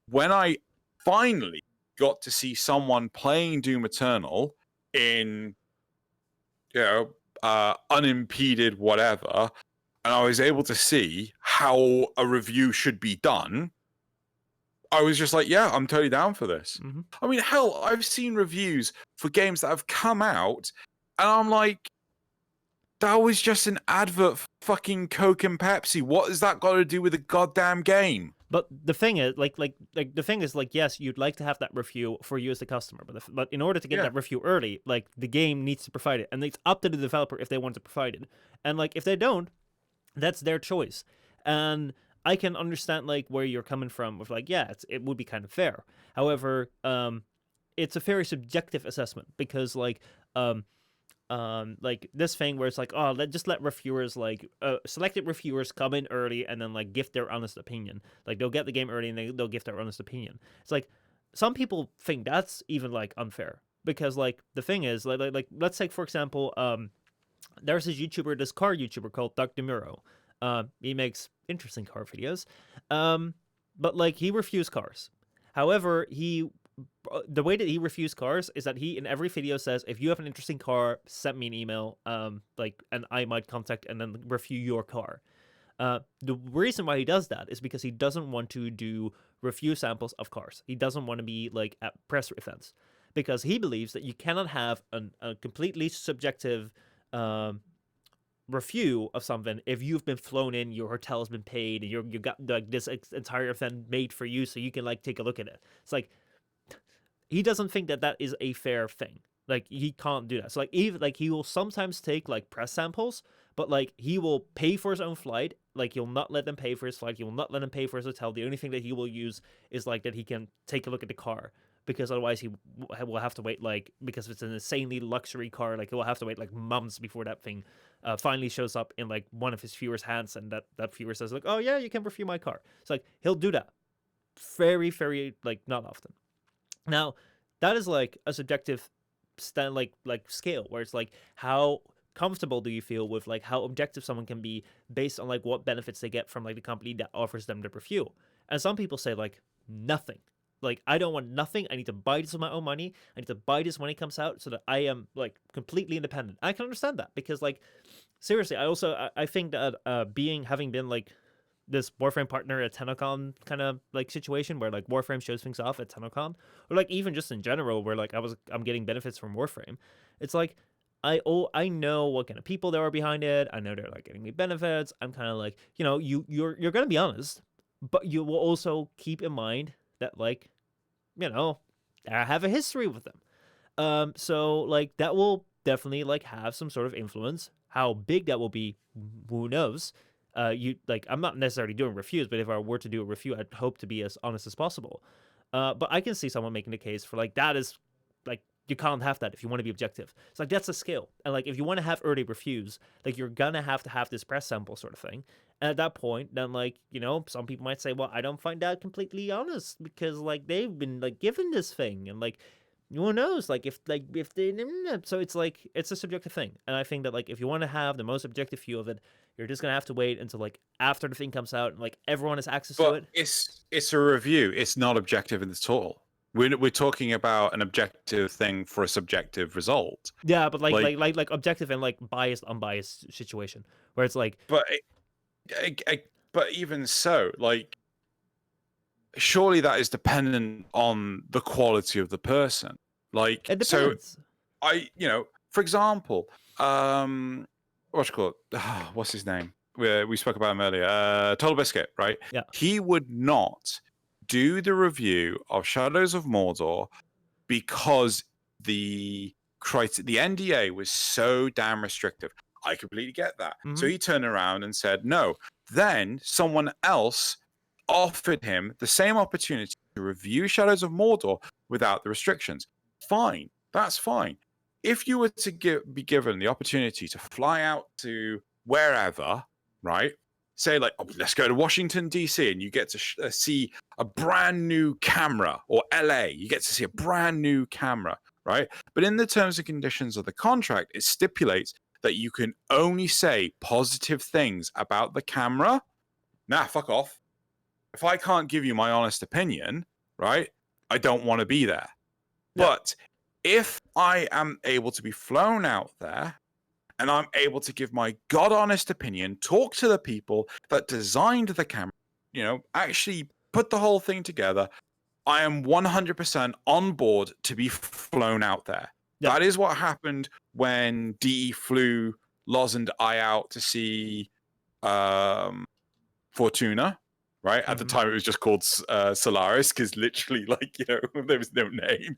when I finally got to see someone playing Doom Eternal in, you know, unimpeded whatever, and I was able to see how a review should be done, I was just like, yeah, I'm totally down for this. I mean, hell, I've seen reviews for games that have come out, and I'm like, that was just an advert for fucking Coke and Pepsi. What has that got to do with the goddamn game? but the thing is, the thing is, like, yes, you'd like to have that review for you as the customer, but in order to get Yeah. that review early, like, the game needs to provide it, and it's up to the developer if they want to provide it. And like, if they don't, that's their choice. And I can understand like where you're coming from with like, yeah, it would be kind of fair. However, it's a very subjective assessment because like this thing where it's like, oh, just let reviewers, like selected reviewers, come in early and then like give their honest opinion. Like, they'll get the game early and they'll give their honest opinion. It's like, some people think that's even like unfair because like the thing is like let's take for example, there's this car YouTuber called Doug DeMuro. He makes interesting car videos, but like, he reviews cars. However, the way that he reviews cars is that he in every video says, if you have an interesting car, send me an email, like, and I might contact and then review your car. The reason why he does that is because he doesn't want to do review samples of cars. He doesn't want to be like at press events because he believes that you cannot have a completely subjective review of something if you've been flown in, your hotel has been paid, and you got like this entire event made for you so you can like take a look at it. It's like, he doesn't think that that is a fair thing. Like, he can't do that. So like, even like, he will sometimes take like press samples, but like, he will pay for his own flight. Like, he'll not let them pay for his flight. He will not let them pay for his hotel. The only thing that he will use is like that he can take a look at the car, because otherwise he will have to wait, like, because it's an insanely luxury car, like, he will have to wait like months before that thing finally shows up in like one of his viewers' hands, and that viewer says like, oh yeah, you can review my car. It's like, he'll do that very, very, like, not often. Now, that is like a subjective like scale where it's like, how comfortable do you feel with like how objective someone can be based on like what benefits they get from like the company that offers them the review. And some people say like nothing. like I don't want nothing. I need to buy this with my own money. I need to buy this when it comes out so that I am like completely independent. I can understand that because like seriously, I think that having been like this Warframe partner at TennoCon kind of like situation where like Warframe shows things off at TennoCon, or like even just in general where like I'm getting benefits from Warframe. It's like I know what kind of people there are behind it. I know they're like getting me benefits. I'm kind of like, you know, you're gonna be honest, but you will also keep in mind that like, you know, I have a history with them. So like that will definitely like have some sort of influence. How big that will be, who knows? You like I'm not necessarily doing reviews, but if I were to do a review, I'd hope to be as honest as possible. But I can see someone making the case for like that is like you can't have that if you want to be objective. It's like that's a skill, and like if you want to have early reviews, like you're gonna have to have this press sample sort of thing. And at that point, then like you know, some people might say, well, I don't find that completely honest because like they've been like given this thing, and like who knows if they so it's like it's a subjective thing, and I think that like if you want to have the most objective view of it, you're just gonna have to wait until like after the thing comes out and like everyone has access to But it. it's a review. It's not objective at all. We're talking about an objective thing for a subjective result. Yeah, but like objective and like biased unbiased situation where it's like But but even so, like surely that is dependent on the quality of the person. Like it so depends. for example, what's it called? What's his name? We spoke about him earlier. Total Biscuit, right? Yeah. He would not do the review of Shadows of Mordor because the NDA was so damn restrictive. I completely get that. So he turned around and said no. Then someone else offered him the same opportunity to review Shadows of Mordor without the restrictions. Fine, that's fine. If you were to be given the opportunity to fly out to wherever, right? Say like, oh, let's go to Washington, D.C. and you get to see a brand new camera, or L.A., you get to see a brand new camera, right? But in the terms and conditions of the contract, it stipulates that you can only say positive things about the camera. Nah, fuck off. If I can't give you my honest opinion, right, I don't want to be there. Yeah. But if I am able to be flown out there and I'm able to give my God honest opinion, talk to the people that designed the camera, actually put the whole thing together, I am 100% on board to be flown out there. Yep. That is what happened when DE flew Loz and I out to see Fortuna. Right at the time, it was just called Solaris because literally, there was no name.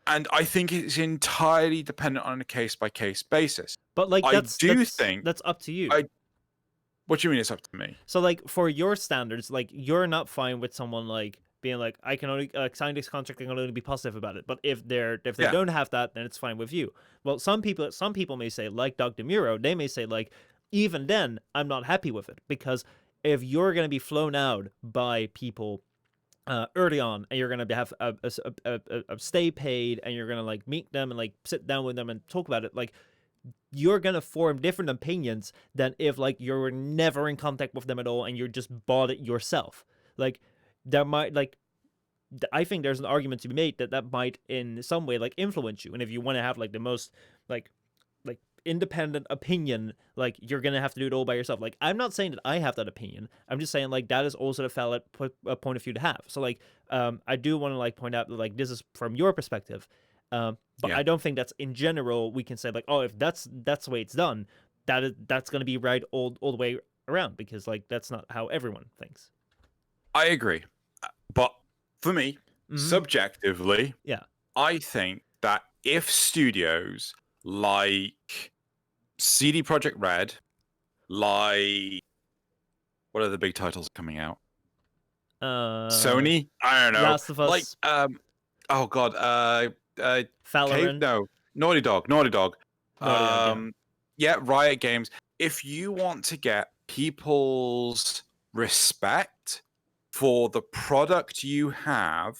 And I think it's entirely dependent on a case by case basis. But like think that's up to you. What do you mean it's up to me? So like for your standards, like you're not fine with someone like being like, I can only sign this contract, I can only be positive about it. But if they don't have that, then it's fine with you. Well, some people may say, like Doug DeMuro, they may say like, even then, I'm not happy with it because if you're going to be flown out by people early on and you're going to have a stay paid and you're going to like meet them and like sit down with them and talk about it, like you're going to form different opinions than if like you're never in contact with them at all and you just bought it yourself. Like there might like I think there's an argument to be made that might in some way like influence you, and if you want to have like the most like independent opinion, like you're gonna have to do it all by yourself. Like I'm not saying that I have that opinion, I'm just saying like that is also a valid point of view to have. So like I do want to like point out that like this is from your perspective, but I don't think that's in general we can say like, oh, if that's the way it's done, that's gonna be right all the way around, because like that's not how everyone thinks. I agree, but for me, subjectively, I think that if studios like CD Projekt Red, like what are the big titles coming out? Sony? I don't know. Last of Us. Like oh god, Valorant. Naughty Dog. Naughty Dog, Riot Games. If you want to get people's respect for the product you have,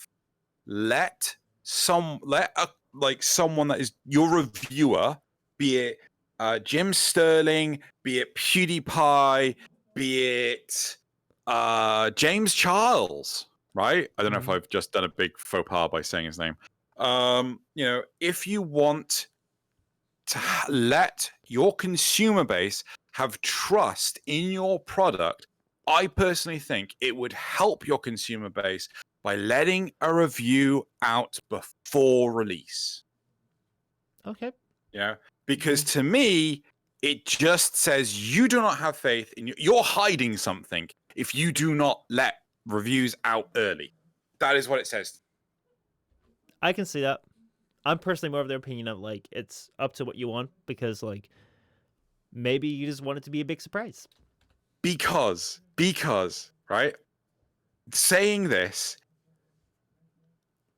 let someone that is your reviewer, be it Jim Sterling, be it PewDiePie, be it James Charles, right? I don't know if Mhm. I've just done a big faux pas by saying his name. You know, if you want to let your consumer base have trust in your product, I personally think it would help your consumer base by letting a review out before release. Okay. You know, because Mhm. to me, it just says you do not have faith in you. You're hiding something if you do not let reviews out early. That is what it says. I can see that. I'm personally more of the opinion of like it's up to what you want because like maybe you just want it to be a big surprise. Because, right? Saying this,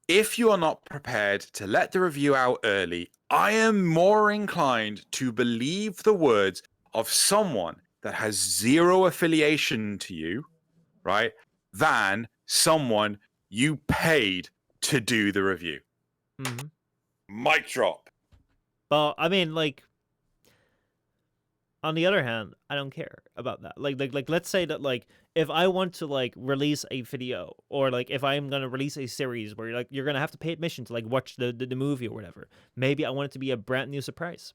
if you are not prepared to let the review out early, I am more inclined to believe the words of someone that has zero affiliation to you, right? Than someone you paid to do the review. Mm-hmm. Mic drop. But I mean, like on the other hand, I don't care about that. Like let's say that like if I want to like release a video or like if I'm gonna release a series where like you're gonna have to pay admission to like watch the movie or whatever. Maybe I want it to be a brand new surprise.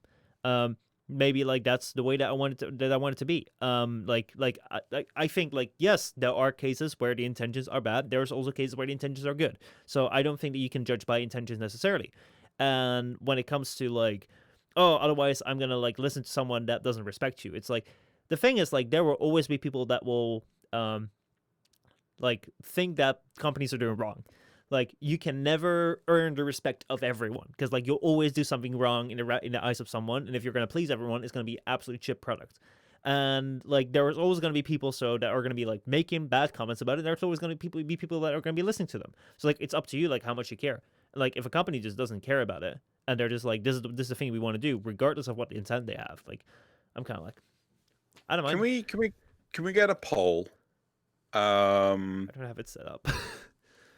Maybe like that's the way that I want it to be. I think like yes, there are cases where the intentions are bad. There's also cases where the intentions are good. So I don't think that you can judge by intentions necessarily. And when it comes to like oh, otherwise I'm gonna like listen to someone that doesn't respect you. It's like the thing is like there will always be people that will like think that companies are doing wrong. Like you can never earn the respect of everyone because like you'll always do something wrong in the eyes of someone, and if you're gonna please everyone, it's gonna be absolutely chip product. And like there's always gonna be people that are gonna be like making bad comments about it. There's always gonna be people that are gonna be listening to them. So like it's up to you like how much you care. Like if a company just doesn't care about it and they're just like this is the thing we want to do regardless of what intent they have. Like I'm kind of like I don't Can mind. we get a poll? I don't have it set up.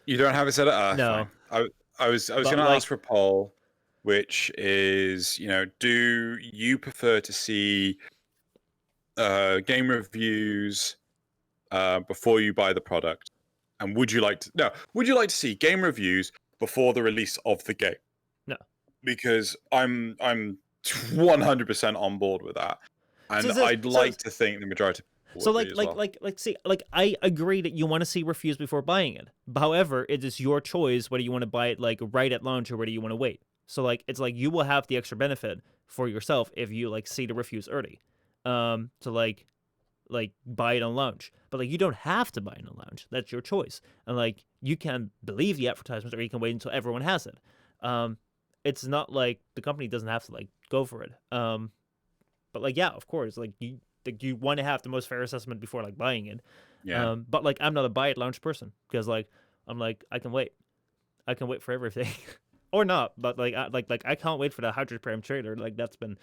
You don't have it set up. No, Fine. I was but going to like ask for a poll, which is, you know, do you prefer to see game reviews before you buy the product, and would you like to see game reviews before the release of the game? no. Because I'm 100% on board with that, and So I'd like to think the majority of people so would be as well. see like I agree that you want to see reviews before buying it. However, it is your choice whether you want to buy it like right at launch or whether you want to wait. So like it's like you will have the extra benefit for yourself if you like see the reviews early. To like buy it on launch. But like you don't have to buy it on launch. That's your choice. And like you can believe the advertisements or you can wait until everyone has it. Um it's not like the company doesn't have to like go for it. But like yeah, of course, like you want to have the most fair assessment before like buying it. Yeah, But like I'm not a buy at launch person because like I'm like I can wait. I can wait for everything. or not, but like I can't wait for the 100 frame trailer. Like that's been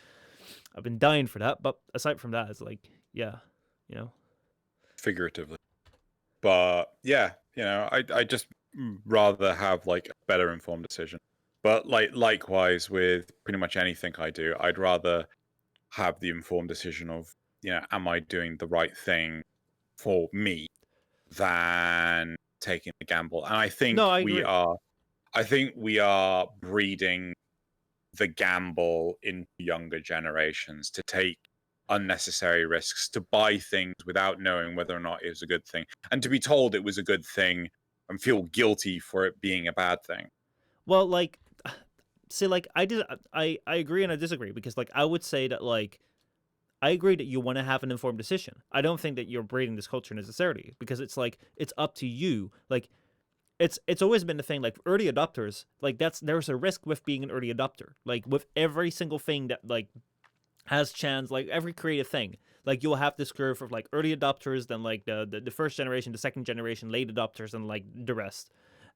I've been dying for that. But aside from that, it's like yeah, you know. figuratively. But yeah, you know, I just rather have like a better informed decision. But like likewise with pretty much anything I do, I'd rather have the informed decision of, you know, am I doing the right thing for me than taking a gamble. And No, I agree. I think we are breeding the gamble into younger generations to take unnecessary risks, to buy things without knowing whether or not it was a good thing, and to be told it was a good thing and feel guilty for it being a bad thing. Well, like see like I agree and I disagree because like I would say that like I agree that you want to have an informed decision. I don't think that you're breeding this culture necessarily because it's like it's up to you. Like it's always been the thing like early adopters like there's a risk with being an early adopter like with every single thing that like has chance like every creative thing like you'll have this curve of like early adopters then like the first generation the second generation late adopters and like the rest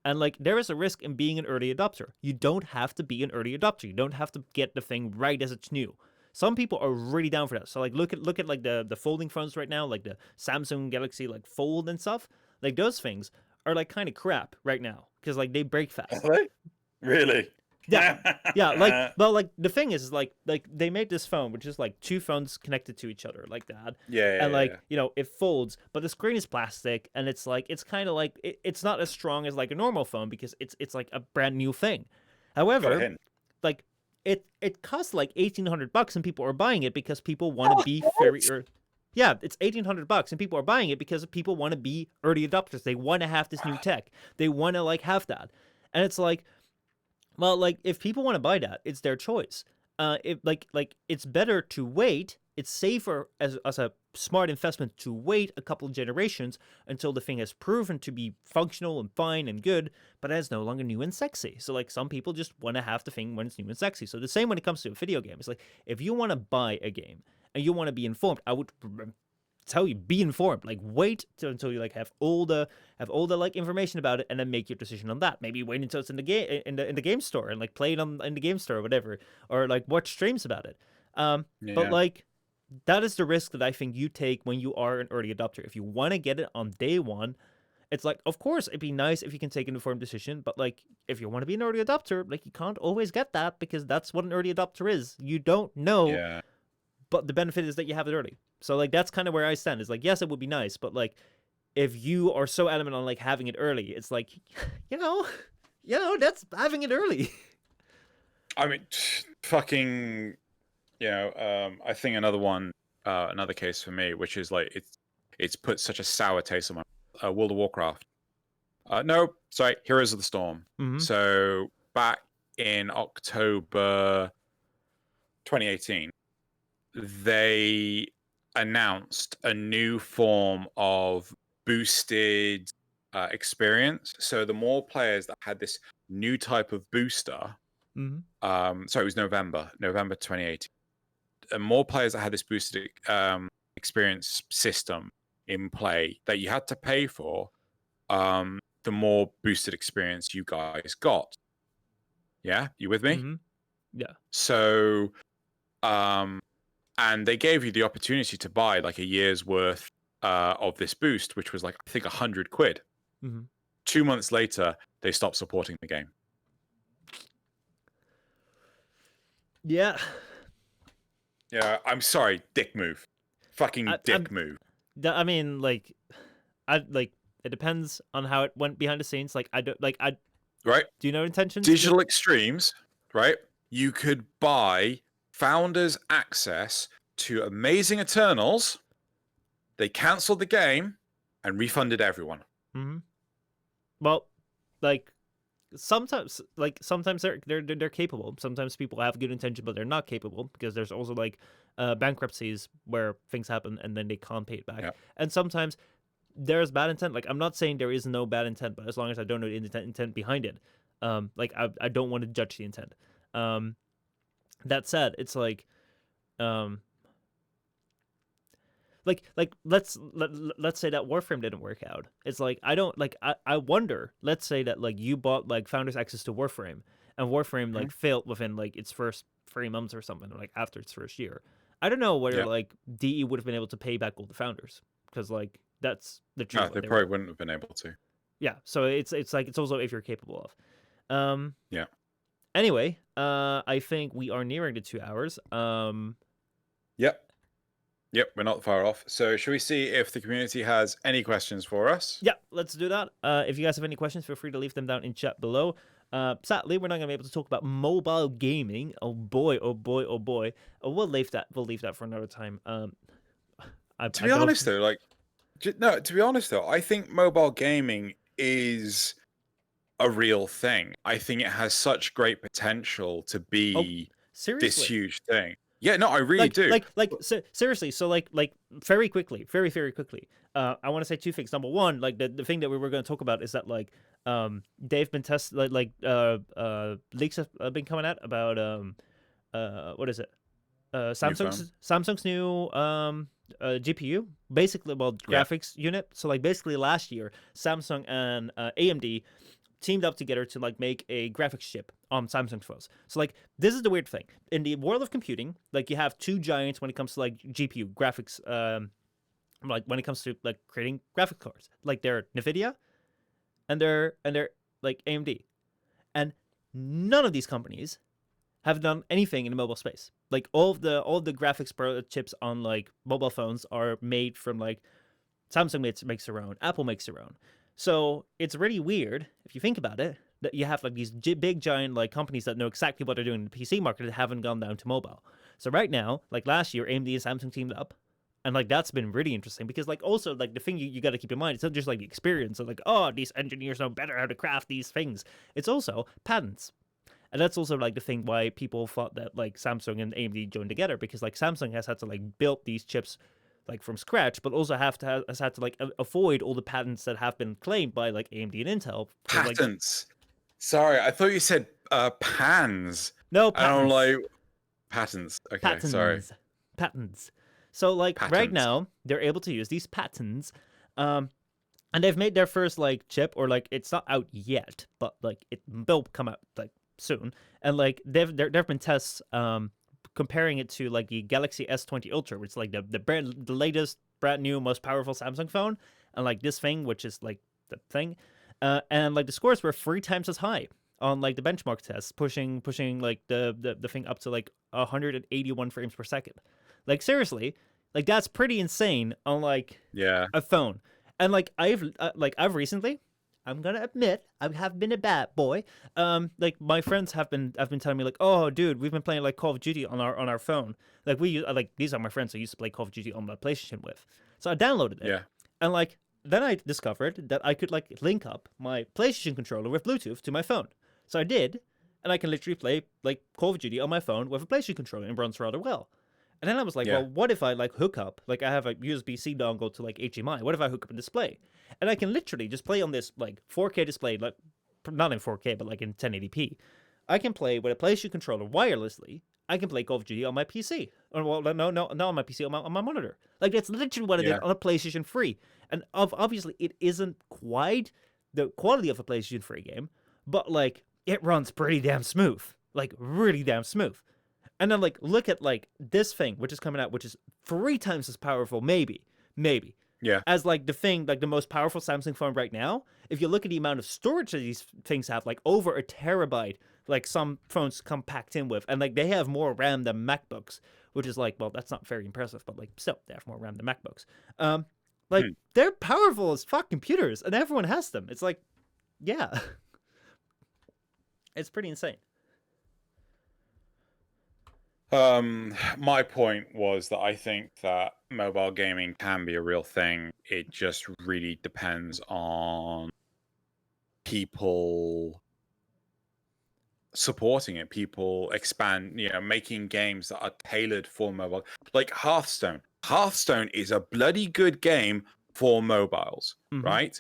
and like there is a risk in being an early adopter. You don't have to be an early adopter. You don't have to get the thing right as it's new. Some people are really down for that. So like look at like the folding phones right now, like the Samsung Galaxy like Fold and stuff. Like those things are like kind of crap right now because like they break fast. Really? Really? Yeah, like the thing is like they made this phone which is like two phones connected to each other like that, and like it folds, but the screen is plastic, and it's like it's kind of like it's not as strong as like a normal phone because it's like a brand new thing. Got a However, hint. like it costs like $1,800, and people are buying it because people want to be very yeah, it's $1,800, and people are buying it because people want to be early adopters. They want to have this new tech. They want to like have that, and it's like, well, like if people want to buy that, it's their choice. If like it's better to wait. It's safer as a smart investment to wait a couple of generations until the thing has proven to be functional and fine and good, but it's no longer new and sexy. So like some people just want to have the thing when it's new and sexy. So the same when it comes to a video game. It's like if you want to buy a game and you want to be informed, I would tell you be informed. Like wait until you like have all the like information about it, and then make your decision on that. Maybe wait until it's in the game in the game store and like play it in the game store or whatever, or like watch streams about it. But like that is the risk that I think you take when you are an early adopter. If you want to get it on day one, it's like, of course, it'd be nice if you can take an informed decision, but like if you want to be an early adopter, like you can't always get that because that's what an early adopter is. You don't know, but the benefit is that you have it early. So like that's kind of where I stand. Is like, yes, it would be nice, but like if you are so adamant on like having it early, it's like, you know, that's having it early. I mean, fucking, I think another case for me, which is like it's put such a sour taste on my World of Warcraft. No, sorry, Heroes of the Storm. Mm-hmm. So back in October 2018, they announced a new form of boosted experience. So the more players that had this new type of booster, sorry, it was November 2018. And more players that had this boosted experience system in play that you had to pay for, the more boosted experience you guys got. Yeah, you with me? Mm-hmm. Yeah. So, and they gave you the opportunity to buy like a year's worth of this boost, which was like I think £100. 2 months later, they stopped supporting the game. Yeah. Yeah, I'm sorry, dick move. Fucking dick move. I mean, like, it depends on how it went behind the scenes. Like, right. Do you know intentions? Digital Extremes, right? You could buy founders access to Amazing Eternals. They cancelled the game and refunded everyone. Well, like sometimes they're capable. Sometimes people have good intention, but they're not capable because there's also like bankruptcies where things happen and then they can't pay it back. Yeah. And sometimes there's bad intent. Like I'm not saying there is no bad intent, but as long as I don't know the intent behind it, like I don't want to judge the intent. That said, it's like let's say that Warframe didn't work out. It's like I wonder, let's say that like you bought like founders access to Warframe and Warframe like failed within like its first 3 months or something, or like after its first year. I don't know whether like DE would have been able to pay back all the founders, because like that's the truth. No, they probably wouldn't have been able to. Yeah, so it's like it's also if you're capable of. Yeah. Anyway, I think we are nearing the 2 hours. Yep, we're not far off. So should we see if the community has any questions for us? Yeah, let's do that. If you guys have any questions, feel free to leave them down in chat below. Sadly, we're not going to be able to talk about mobile gaming. Oh boy. We'll leave that for another time. To be honest though, I think mobile gaming is a real thing. I think it has such great potential to be this huge thing. Yeah, no, I really do. Seriously. So like very quickly. I want to say two things. Number one, like the thing that we were going to talk about is that like they've been leaks have been coming out about what is it? Samsung's new GPU, basically, graphics unit. So like basically last year, Samsung and AMD teamed up together to like make a graphics chip on Samsung phones. So like this is the weird thing in the world of computing. Like you have two giants when it comes to like GPU graphics. Like when it comes to like creating graphic cards, like they're NVIDIA, and they're like AMD, and none of these companies have done anything in the mobile space. Like all of the graphics chips on like mobile phones are made from like Samsung makes their own, Apple makes their own. So it's really weird if you think about it that you have like these big giant like companies that know exactly what they're doing in the PC market that haven't gone down to mobile. So right now, like last year, AMD and Samsung teamed up. And like that's been really interesting because like also like the thing you got to keep in mind, it's not just like the experience of like, oh, these engineers know better how to craft these things. It's also patents. And that's also like the thing why people thought that like Samsung and AMD joined together, because like Samsung has had to like build these chips like from scratch, but also has had to like avoid all the patents that have been claimed by like AMD and Intel. For, like, Patents. Sorry, I thought you said pans. no And I'm patents. like, patents. Okay, sorry. Patents. So like right Patents. now they're able to use these patents, and they've made their first like chip, or like it's not out yet, but like it will come out like soon. And like there've been tests comparing it to like the Galaxy S20 Ultra, which is like the latest brand new most powerful Samsung phone, and like this thing, which is like the thing, and like the scores were 3 times as high on like the benchmark tests, pushing like the thing up to like 181 frames per second. Like seriously, like that's pretty insane on like Yeah. a phone. And like I've recently, I'm gonna admit, I have been a bad boy. Like my friends have been telling me like, oh dude, we've been playing like Call of Duty on our phone. Like like these are my friends I used to play Call of Duty on my PlayStation with. So I downloaded it. Yeah. And like then I discovered that I could like link up my PlayStation controller with Bluetooth to my phone. So I did, and I can literally play like Call of Duty on my phone with a PlayStation controller and runs rather well. And then I was like, Yeah. well, what if I like hook up, like I have a USB-C dongle to like HDMI. What if I hook up a display? And I can literally just play on this like 4K display, like not in 4K, but like in 1080p. I can play with a PlayStation controller wirelessly. I can play Call of Duty on my PC. Or well, no, not on my PC, on my monitor. Like that's literally what I did on a PlayStation 3. And obviously, it isn't quite the quality of a PlayStation 3 game, but like it runs pretty damn smooth, like really damn smooth. And then like look at like this thing which is coming out, which is 3 times as powerful, maybe, Yeah. as like the thing, like the most powerful Samsung phone right now. If you look at the amount of storage that these things have, like over a terabyte, like some phones come packed in with, and like they have more RAM than MacBooks, which is like, well, that's not very impressive, but like still, they have more RAM than MacBooks. Like they're powerful as fuck computers, and everyone has them. It's like, yeah, it's pretty insane. My point was that I think that mobile gaming can be a real thing. It just really depends on people supporting it, people making games that are tailored for mobile. Like Hearthstone. Hearthstone is a bloody good game for mobiles, right?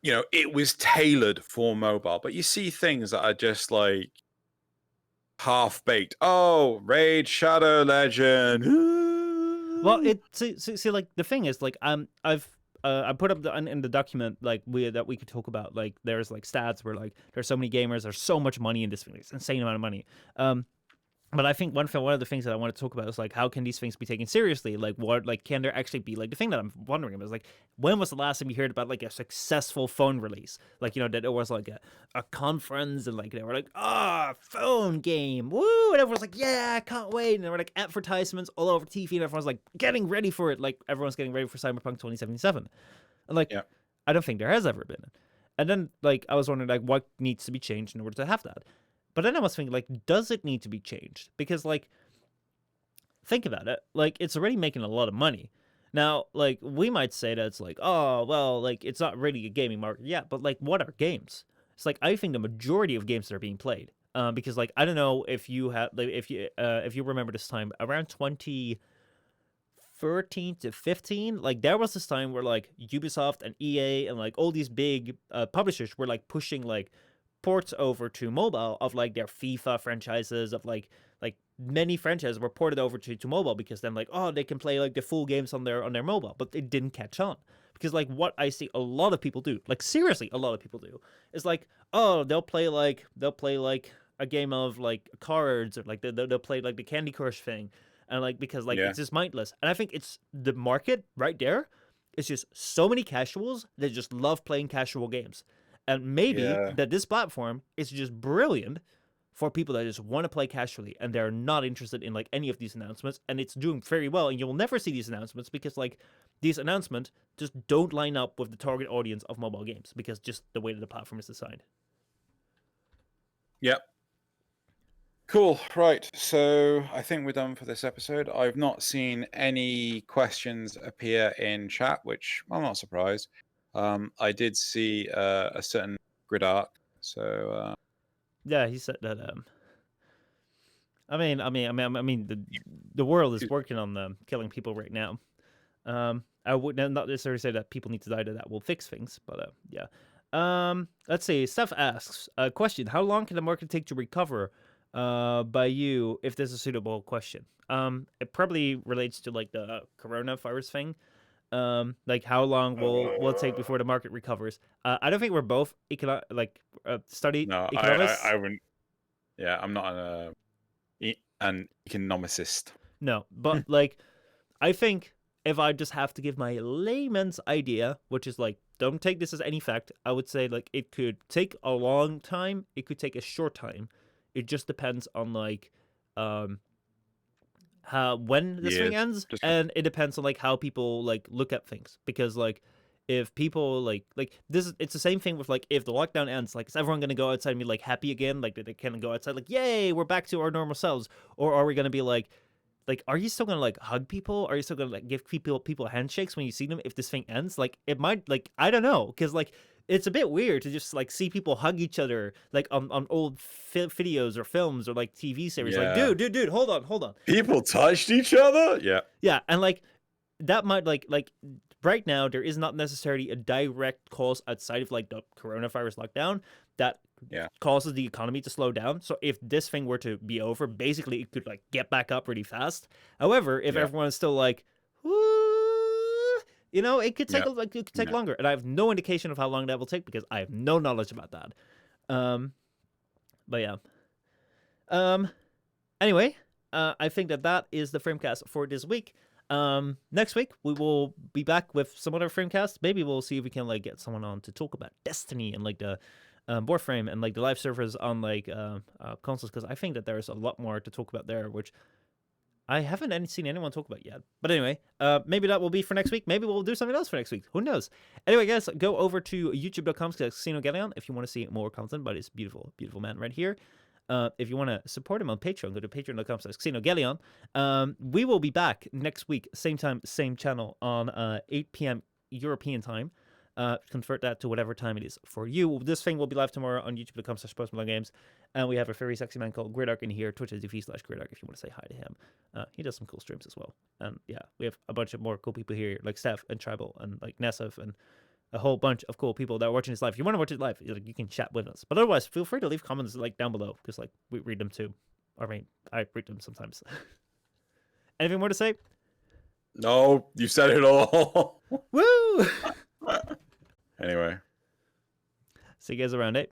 It was tailored for mobile, but you see things that are just like half baked. Oh, Raid Shadow Legend. Well, see, like the thing is, like I put up in the document like that we could talk about, like there's like stats where like there's so many gamers, there's so much money in this thing, it's an insane amount of money. But I think one of the things that I want to talk about is like how can these things be taken seriously? Like what, like can there actually be, like the thing that I'm wondering about is like when was the last time you heard about like a successful phone release? Like that it was like a conference and like they were like phone game, woo, and everyone's like yeah, I can't wait, and there were like advertisements all over TV and everyone's like getting ready for it, like everyone's getting ready for Cyberpunk 2077, and like I don't think there has ever been. And then like I was wondering like what needs to be changed in order to have that. But then I was thinking, like, does it need to be changed? Because, like, think about it. Like, it's already making a lot of money. Now, like, we might say that it's like, oh, well, like, it's not really a gaming market yet. But, like, what are games? It's like, I think the majority of games that are being played. Because, like, I don't know if you have, like, if you remember this time, around 2013 to 15, like, there was this time where, like, Ubisoft and EA and, like, all these big publishers were, like, pushing, like, ports over to mobile of like their FIFA franchises, of like many franchises were ported over to mobile, because then like they can play like the full games on their mobile. But it didn't catch on, because like what I see a lot of people do, like seriously a lot of people do, is like they'll play like a game of like cards, or like they'll play like the Candy Crush thing, and like because like it's just mindless. And I think it's the market right there. It's just so many casuals that just love playing casual games. And maybe Yeah. that this platform is just brilliant for people that just want to play casually and they're not interested in like any of these announcements, and it's doing very well, and you'll never see these announcements because like these announcements just don't line up with the target audience of mobile games because just the way that the platform is designed. Yep. Cool. Right. So I think we're done for this episode. I've not seen any questions appear in chat, which I'm not surprised. I did see a certain Grid Arc. So Yeah, he said that. I mean, the world is working on killing people right now. I would not necessarily say that people need to die that will fix things, but yeah. Let's see. Steph asks a question: how long can the market take to recover? By you, if there's a suitable question. It probably relates to like the coronavirus thing. Like how long will it take before the market recovers? I don't think we're both study no, economists. I wouldn't. Yeah, I'm not an economicist. No, but like I think if I just have to give my layman's idea, which is like, don't take this as any fact, I would say like it could take a long time, it could take a short time. It just depends on like how when this thing ends, and it depends on like how people like look at things. Because like if people like this, it's the same thing with like if the lockdown ends, like is everyone gonna go outside and be like happy again, like they can go outside like yay, we're back to our normal selves, or are we gonna be like, are you still gonna like hug people? Are you still gonna like give people handshakes when you see them if this thing ends? Like it might, like I don't know, because like it's a bit weird to just like see people hug each other like on old videos or films or like TV series. Yeah. Like dude, hold on. People touched each other. Yeah, and like that might like right now there is not necessarily a direct cause outside of like the coronavirus lockdown that causes the economy to slow down. So if this thing were to be over, basically it could like get back up really fast. However, if everyone is still like, woo, you know, it could take it could take longer, and I have no indication of how long that will take because I have no knowledge about that. But yeah. Anyway, I think that is the Framecast for this week. Next week we will be back with some other Framecast. Maybe we'll see if we can like get someone on to talk about Destiny and like the Warframe and like the live servers on like consoles, because I think that there's a lot more to talk about there, which I haven't seen anyone talk about yet. But anyway, maybe that will be for next week. Maybe we'll do something else for next week. Who knows? Anyway, guys, go over to youtube.com/CasinoGalleon if you want to see more content by this beautiful, beautiful man right here. If you want to support him on Patreon, go to patreon.com/CasinoGalleon. We will be back next week, same time, same channel on 8 p.m. European time. Convert that to whatever time it is for you. This thing will be live tomorrow on youtube.com/postmagames. And we have a very sexy man called Gridark in here, twitch.tv/Gridark if you want to say hi to him. He does some cool streams as well. And yeah, we have a bunch of more cool people here, like Steph and Tribal and like Nesaf and a whole bunch of cool people that are watching this live. If you want to watch it live, you can chat with us. But otherwise, feel free to leave comments like down below, because like we read them too. I mean, I read them sometimes. Anything more to say? No, you said it all. Woo! Anyway. See you guys around, eh?